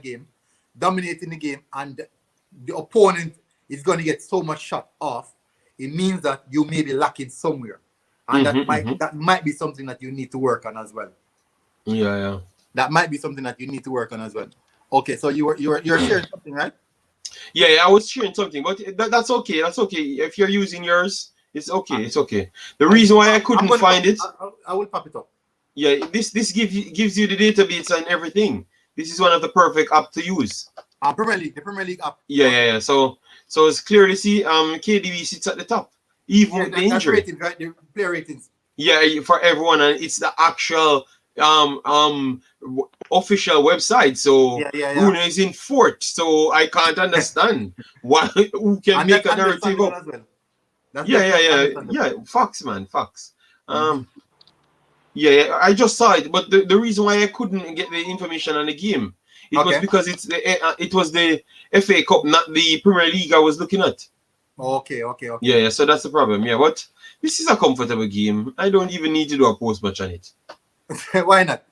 game, dominating the game, and the opponent is going to get so much shot off. It means that you may be lacking somewhere, and that might be something that you need to work on as well. Yeah. That might be something that you need to work on as well. Okay, so you're sharing something, right? Yeah, I was sharing something, but that's okay. That's okay. If you're using yours, it's okay. It's okay. The reason why I couldn't find it, I will pop it up. Yeah, this gives you the database and everything. This is one of the perfect app to use. The Premier League app. Yeah. So it's clear to see KDB sits at the top, even with the injury. Ratings, right? The player ratings. Yeah, for everyone, and it's the actual official website. So Bruno is in fourth. So I can't understand why who can and make a narrative up. As well. Yeah. Facts, man. Facts. Yeah, I just saw it, but the reason why I couldn't get the information on the game, was because it was the FA Cup, not the Premier League I was looking at. Okay. Yeah, so that's the problem. Yeah, but this is a comfortable game. I don't even need to do a post match on it. Why not?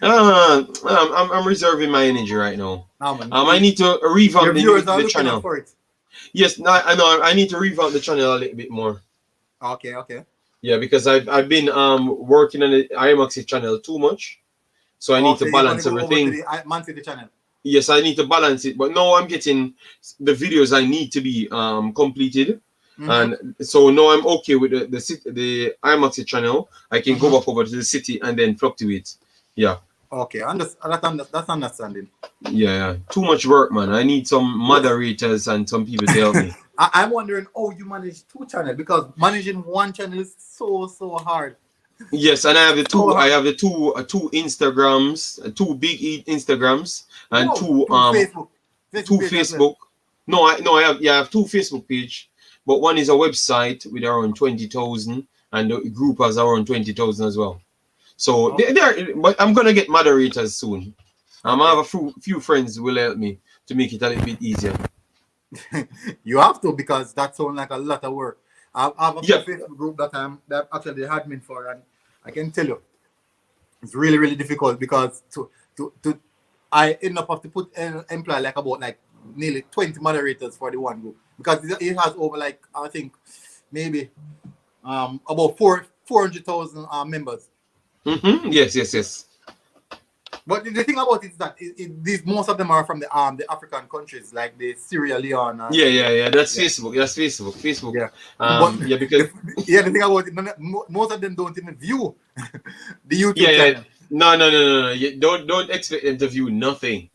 I'm reserving my energy right now. I need to revamp the channel. For it. Yes, I know. I need to revamp the channel a little bit more. Okay. Yeah, because I've been working on the IMAX channel too much, so I need to balance everything. The channel. Yes, I need to balance it, but now I'm getting the videos I need to be completed, and so now I'm okay with the IMAX channel. I can go back over to the City and then fluctuate. Yeah. Okay, that's understanding. Yeah. Too much work, man. I need some moderators and some people to help me. I'm wondering, you manage two channels, because managing one channel is so hard. Yes, and I have the two. I have the two Instagrams, two big Instagrams, and two Facebook. No, I have two Facebook page, but one is a website with around 20,000, and the group has around 20,000 as well. So but I'm gonna get moderators soon. I have a few friends who will help me to make it a little bit easier. You have to, because that sounds like a lot of work. I have a Facebook group that I'm actually the admin for, and I can tell you it's really difficult, because I end up have to employ about nearly 20 moderators for the one group. because it has over like I think maybe about 400,000 members. Yes. But the thing about it is that these most of them are from the African countries like the Sierra Leone and Yeah. That's yeah. Facebook. That's Facebook. Yeah. Yeah, because the thing about it, most of them don't even view the YouTube yeah. channel. No. You don't expect them to view nothing.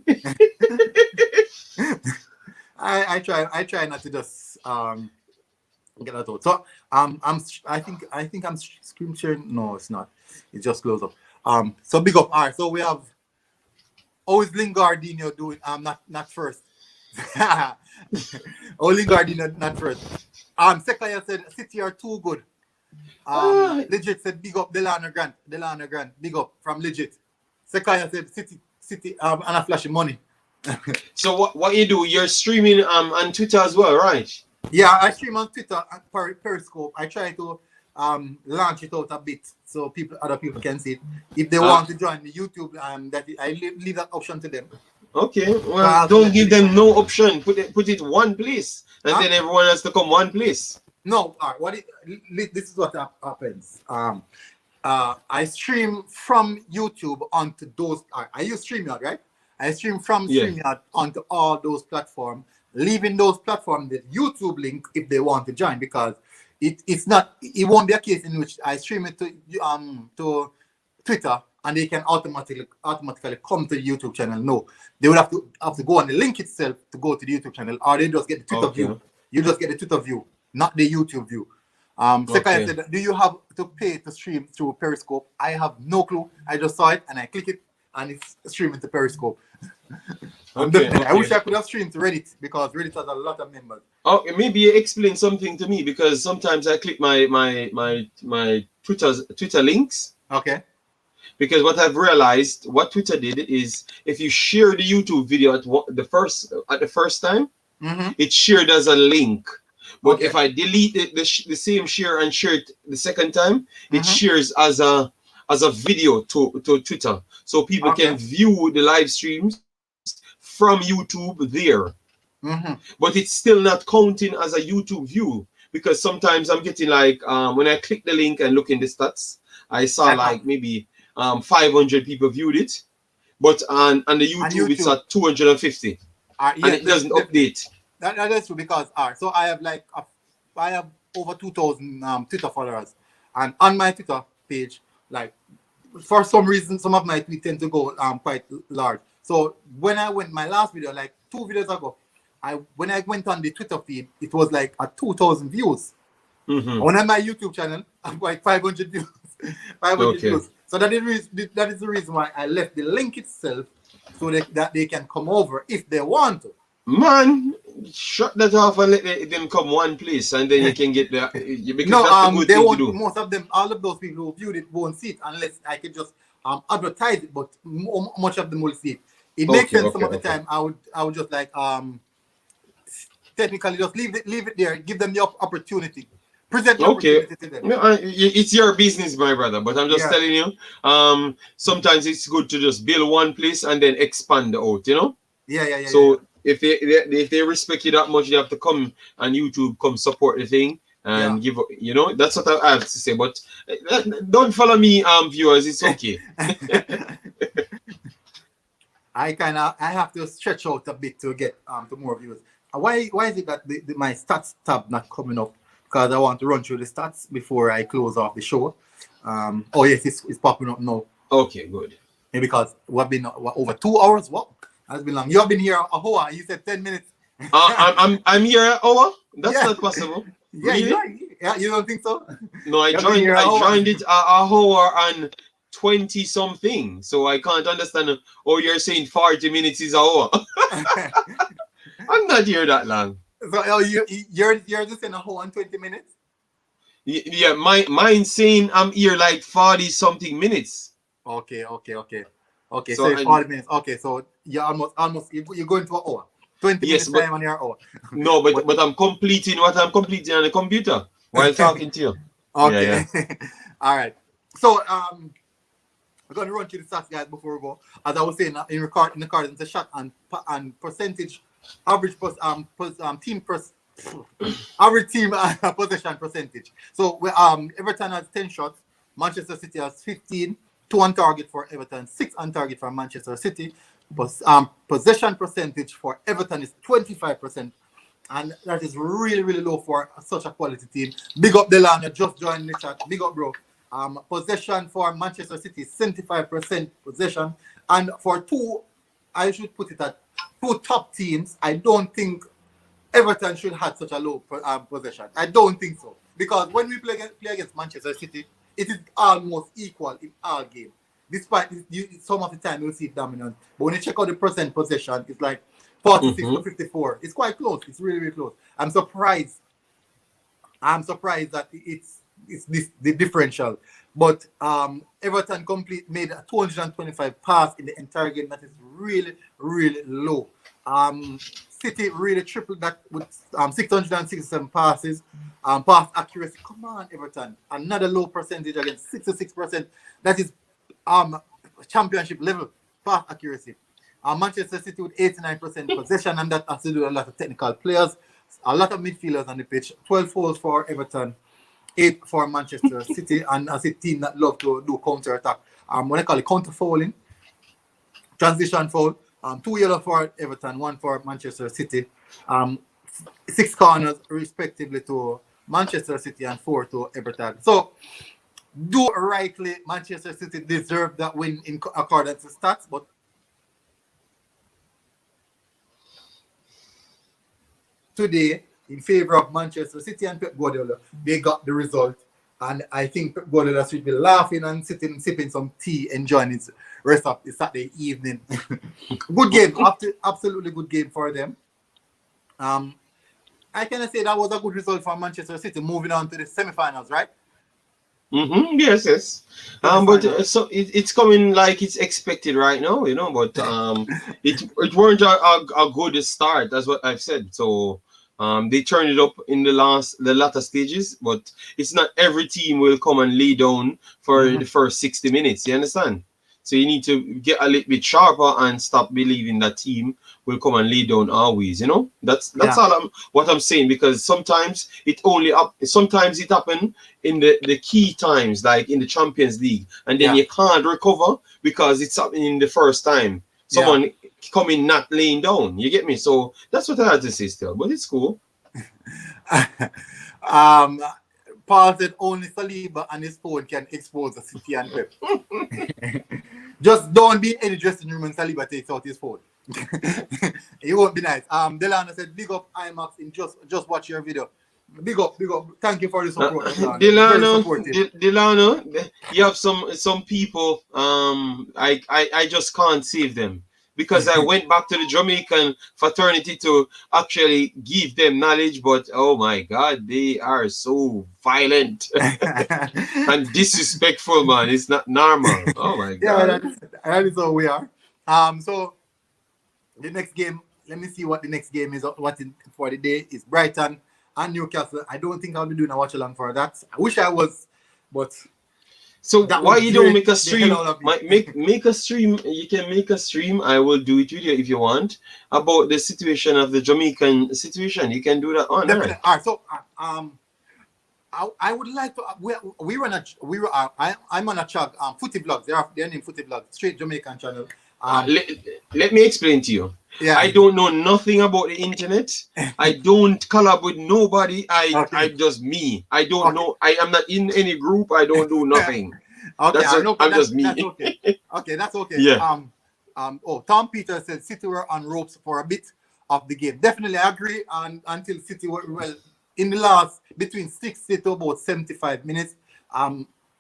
I try not to just get that out. So I think I'm screen sharing. No, it's not. It's just close up. So big up. All right. So we have always Lingardino doing not first. Oh, Lingardino not first. Sekaya said City are too good. Legit said big up Delano Grant, big up from Legit. Sekaya said City and a flash of money. So what you do? You're streaming on Twitter as well, right? Yeah, I stream on Twitter and Periscope. I try to launch it out a bit so other people can see it. If they want to join the YouTube, I leave that option to them. Okay, well, don't give them no option. Put it one place, and then everyone has to come one place. No, this is what happens. I stream from YouTube onto those. I use StreamYard, right? I stream from StreamYard onto all those platforms, leaving those platforms the YouTube link if they want to join, because it won't be a case in which I stream it to Twitter and they can automatically come to the YouTube channel. No, they would have to go on the link itself to go to the YouTube channel, or they just get the Twitter view. You just get the Twitter view, not the YouTube view. Sekaya said, do you have to pay to stream through Periscope? I have no clue. I just saw it and I click it and it's streaming to Periscope. I wish I could have streamed to Reddit because Reddit has a lot of members. Oh, maybe you explain something to me, because sometimes I click my Twitter links. Okay. Because what I've realized, what Twitter did is, if you share the YouTube video at the first time, it's shared as a link. But if I delete the same share and share it the second time, it shares as a video to Twitter, so people can view the live streams from YouTube there. But it's still not counting as a YouTube view, because sometimes I'm getting like when I click the link and look in the stats, I saw like maybe 500 people viewed it, but on the YouTube it's at 250, and it doesn't update. That's true, because so I have over 2,000 Twitter followers, and on my Twitter page, like for some reason, some of my tweets tend to go quite large. So when I went my last video, like 2 videos ago, when I went on the Twitter feed, it was like at 2,000 views. When on my YouTube channel, I'm like 500 views. 500 views. So that is the reason why I left the link itself, so that they can come over if they want to. Man, shut that off and let them come one place, and then you can get the. Because No, that's the good they thing won't. to do. Most of them, all of those people who viewed it won't see it unless I could just advertise it. But much of them will see it. It makes sense some of the time. I would just like technically just leave it there, give them the opportunity. Present the opportunity to them. No, it's your business, my brother. But I'm just telling you, sometimes it's good to just build one place and then expand out. You know. Yeah. So if they respect you that much, they have to come on YouTube, come support the thing and give. You know, that's what I have to say. But don't follow me, viewers. It's okay. I have to stretch out a bit to get to more viewers. Why is it that my stats tab not coming up? Because I want to run through the stats before I close off the show. Oh yes, it's popping up now. Okay, good. Maybe because we've been over 2 hours. What? That's been long. You have been here a hour. You said 10 minutes. I'm here an hour. That's not possible. Yeah, really? You don't think so? No, I joined it a hour and 20 something. So I can't understand. Oh, you're saying 40 minutes is an hour. I'm not here that long. So you're just in a whole 20 minutes? Yeah, mine saying I'm here like 40 something minutes. Okay. So 40 minutes. Okay, so you're almost you're going to an hour. 20 minutes time on your hour. No, but I'm completing what I'm completing on the computer while talking to you. Okay. Yeah. All right. So we're going to run through the stats, guys, before we go. As I was saying, in accordance to shot and percentage, average team Every team possession percentage. So Everton has 10 shots, Manchester City has 15, 2 on target for Everton, 6 on target for Manchester City. But possession percentage for Everton is 25%. And that is really, really low for such a quality team. Big up Delano, just joined the chat. Big up, bro. Possession for Manchester City, 75% possession. And for two, I should put it at two top teams, I don't think Everton should have such a low possession. I don't think so. Because when we play against Manchester City, it is almost equal in all games. Despite some of the time you'll see it dominant. But when you check out the percent possession, it's like 46 to 54. It's quite close. It's really, really close. I'm surprised that it's the differential. But Everton made a 225 pass in the entire game. That is really, really low. City really tripled that with 667 passes. Pass accuracy. Come on, Everton. Another low percentage against 66%. That is championship level pass accuracy. Manchester City with 89% possession, and that has to do with a lot of technical players, a lot of midfielders on the pitch. 12 fouls for Everton, 8 for Manchester City, and as a team that love to do counter attack. What I call it counter fouling, transition foul. 2 yellow for Everton, 1 for Manchester City. 6 corners respectively to Manchester City and 4 to Everton. So, do rightly, Manchester City deserved that win in accordance to stats, but today, in favor of Manchester City and Pep Guardiola, they got the result. And I think Pep Guardiola should be laughing and sipping some tea, enjoying his rest of the Saturday evening. Good game, absolutely good game for them. I can say that was a good result for Manchester City, moving on to the semi-finals, right? Yes. But so it's coming like it's expected right now, But it weren't a good start. That's what I've said. So they turned it up in the latter stages, but it's not every team will come and lay down for the first 60 minutes. You understand? So you need to get a little bit sharper and stop believing that team will come and lay down always. That's all what I'm saying, because sometimes it happen in the key times, like in the Champions League, and then you can't recover because it's happening in the first time. Someone coming not laying down. You get me? So that's what I had to say still, but it's cool. Paul said only Saliba and his phone can expose the City and Pep. Just don't be in any dressing room when Saliba takes out his phone. It won't be nice. Delano said, big up IMAX in just watch your video. Big up. Thank you for the support. Delano, you have some people. I just can't save them. Because I went back to the Jamaican fraternity to actually give them knowledge, but oh my God, they are so violent and disrespectful, man. It's not normal. Oh my God. Yeah, that is how we are. So the next game, let me see what the next game is. For the day is Brighton and Newcastle. I don't think I'll be doing a watch along for that. I wish I was, but. So why you don't make a stream? Make a stream. You can make a stream. I will do it with you if you want, about the situation of the Jamaican situation. You can do that on. Definitely. All right. So I would like to. I'm on a chat. Footy Vlogs. They're named Footy Vlogs. Straight Jamaican channel. Let me explain to you. Yeah. I don't know nothing about the internet. I don't collab with nobody. I just me. I don't know. I am not in any group. I don't do nothing. I'm just me. That's okay. Okay, that's okay. Yeah. Tom Peters said City were on ropes for a bit of the game. Definitely, I agree. And until City were in the last between 60 to about 75 minutes,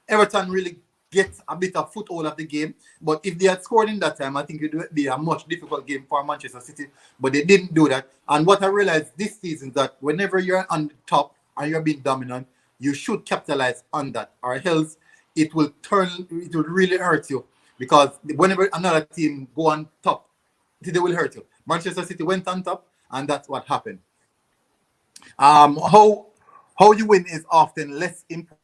Everton really get a bit of foothold of the game. But if they had scored in that time, I think it would be a much difficult game for Manchester City. But they didn't do that. And what I realized this season is that whenever you're on the top and you're being dominant, you should capitalize on that, or else it will really hurt you. Because whenever another team go on top, they will hurt you. Manchester City went on top, and that's what happened. How you win is often less important.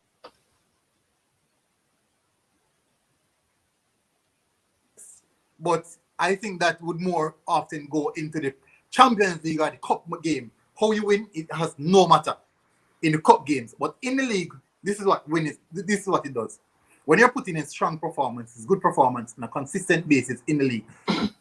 But I think that would more often go into the Champions League or the Cup game how you win, it has no matter in the cup games. But in the league, this is what win is. This is what it does. When you're putting in strong performances, good performance on a consistent basis in the league,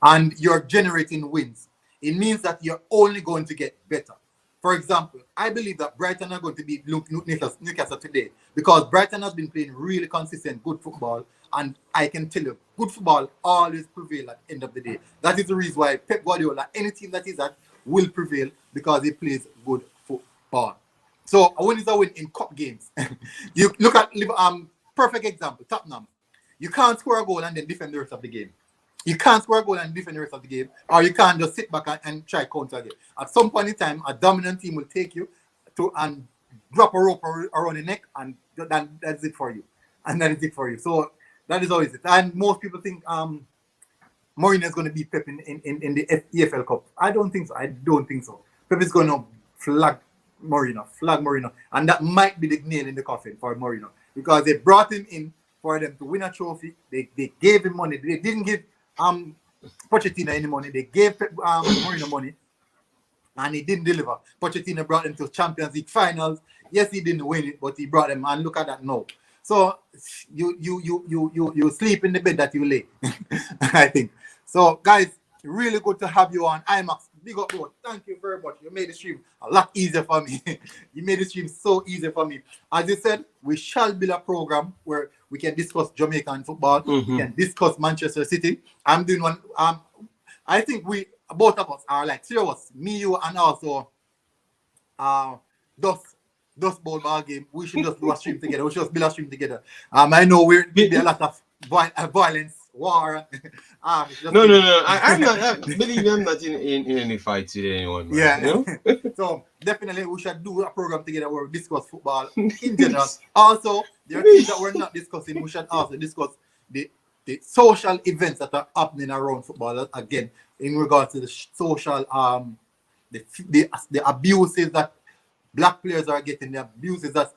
and you're generating wins, it means that you're only going to get better. For example, I believe that Brighton are going to beat Newcastle today because Brighton has been playing really consistent, good football. And I can tell you, good football always prevails at the end of the day. That is the reason why Pep Guardiola, any team that is at, will prevail because he plays good football. So a win is a win in cup games. You look at perfect example, Tottenham. You can't score a goal and then defend the rest of the game. You can't score a goal and defend the rest of the game, or you can't just sit back and try counter again. At some point in time, a dominant team will take you to and drop a rope around the neck, and that's it for you. And that is it for you. So that is always it. And most people think Mourinho is going to beat Pep in the EFL Cup. I don't think so. I don't think so. Pep is going to flag Mourinho. And that might be the nail in the coffin for Mourinho. Because they brought him in for them to win a trophy. They gave him money. They didn't give Pochettino any money. They gave Mourinho money, and he didn't deliver. Pochettino brought them to Champions League finals. Yes, he didn't win it, but he brought them. And look at that now. So you sleep in the bed that you lay. I think. So guys, really good to have you on IMAX. Big up, bro. Thank you very much. You made the stream a lot easier for me. You made the stream so easy for me. As you said, we shall build a program where we can discuss Jamaican football. We can discuss Manchester City. I'm doing one. I think both of us are like three of us, me, you, and also Dust Bowl ball game. We should just do a stream together. We should just build a stream together. I know there'll be a lot of violence. War. No. I'm not. Believe me, I'm not in any fights with anyone. Man, yeah. You know? So definitely we should do a program together where we discuss football in general. Also, there are things that we're not discussing. We should also discuss the social events that are happening around football. Again, in regards to the social the abuses that Black players are getting, the abuses that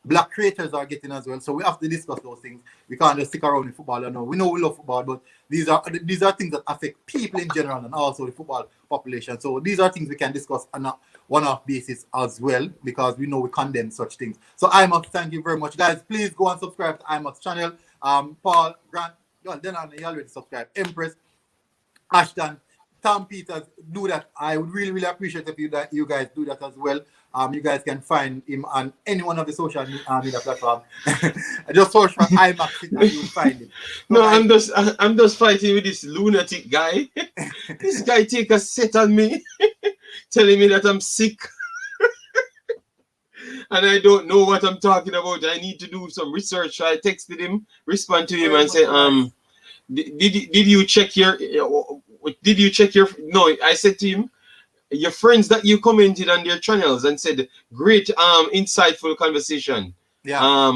Black creators are getting as well. So we have to discuss those things. We can't just stick around in football. We know we love football, but these are things that affect people in general and also the football population. So these are things we can discuss on a one-off basis as well, because we know we condemn such things. So IMAX, thank you very much, guys. Please go and subscribe to IMAX channel. Paul Grant, you already subscribed. Empress, Ashton, Tom Peters, do that. I would really, really appreciate if you guys do that as well. You guys can find him on any one of the social media platforms. Just search for IMAX and you'll find him. So No, I'm just fighting with this lunatic guy. This guy take a set on me, telling me that I'm sick. And I don't know what I'm talking about. I need to do some research. So I texted him, respond to him, and say, did you check your? No, I said to him, your friends that you commented on their channels and said great, insightful conversation. Yeah.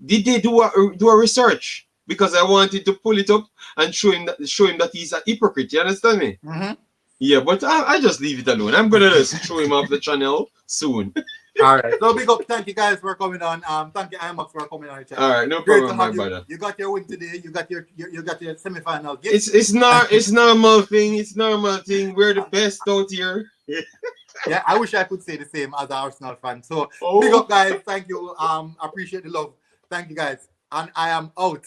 Did they do a research? Because I wanted to pull it up and show him that he's a hypocrite. You understand me? Mm-hmm. Yeah, but I just leave it alone. I'm gonna just show him off the channel soon. All right. So big up. Thank you guys for coming on. Thank you, IMAX, for coming on. All right, no Great problem, to have my you. brother. You got your win today. You got your semi-final. It's normal thing. It's normal thing. We're the best out here. Yeah, I wish I could say the same as an Arsenal fan. So Oh. big up, guys. Thank you. Appreciate the love. Thank you, guys. And I am out.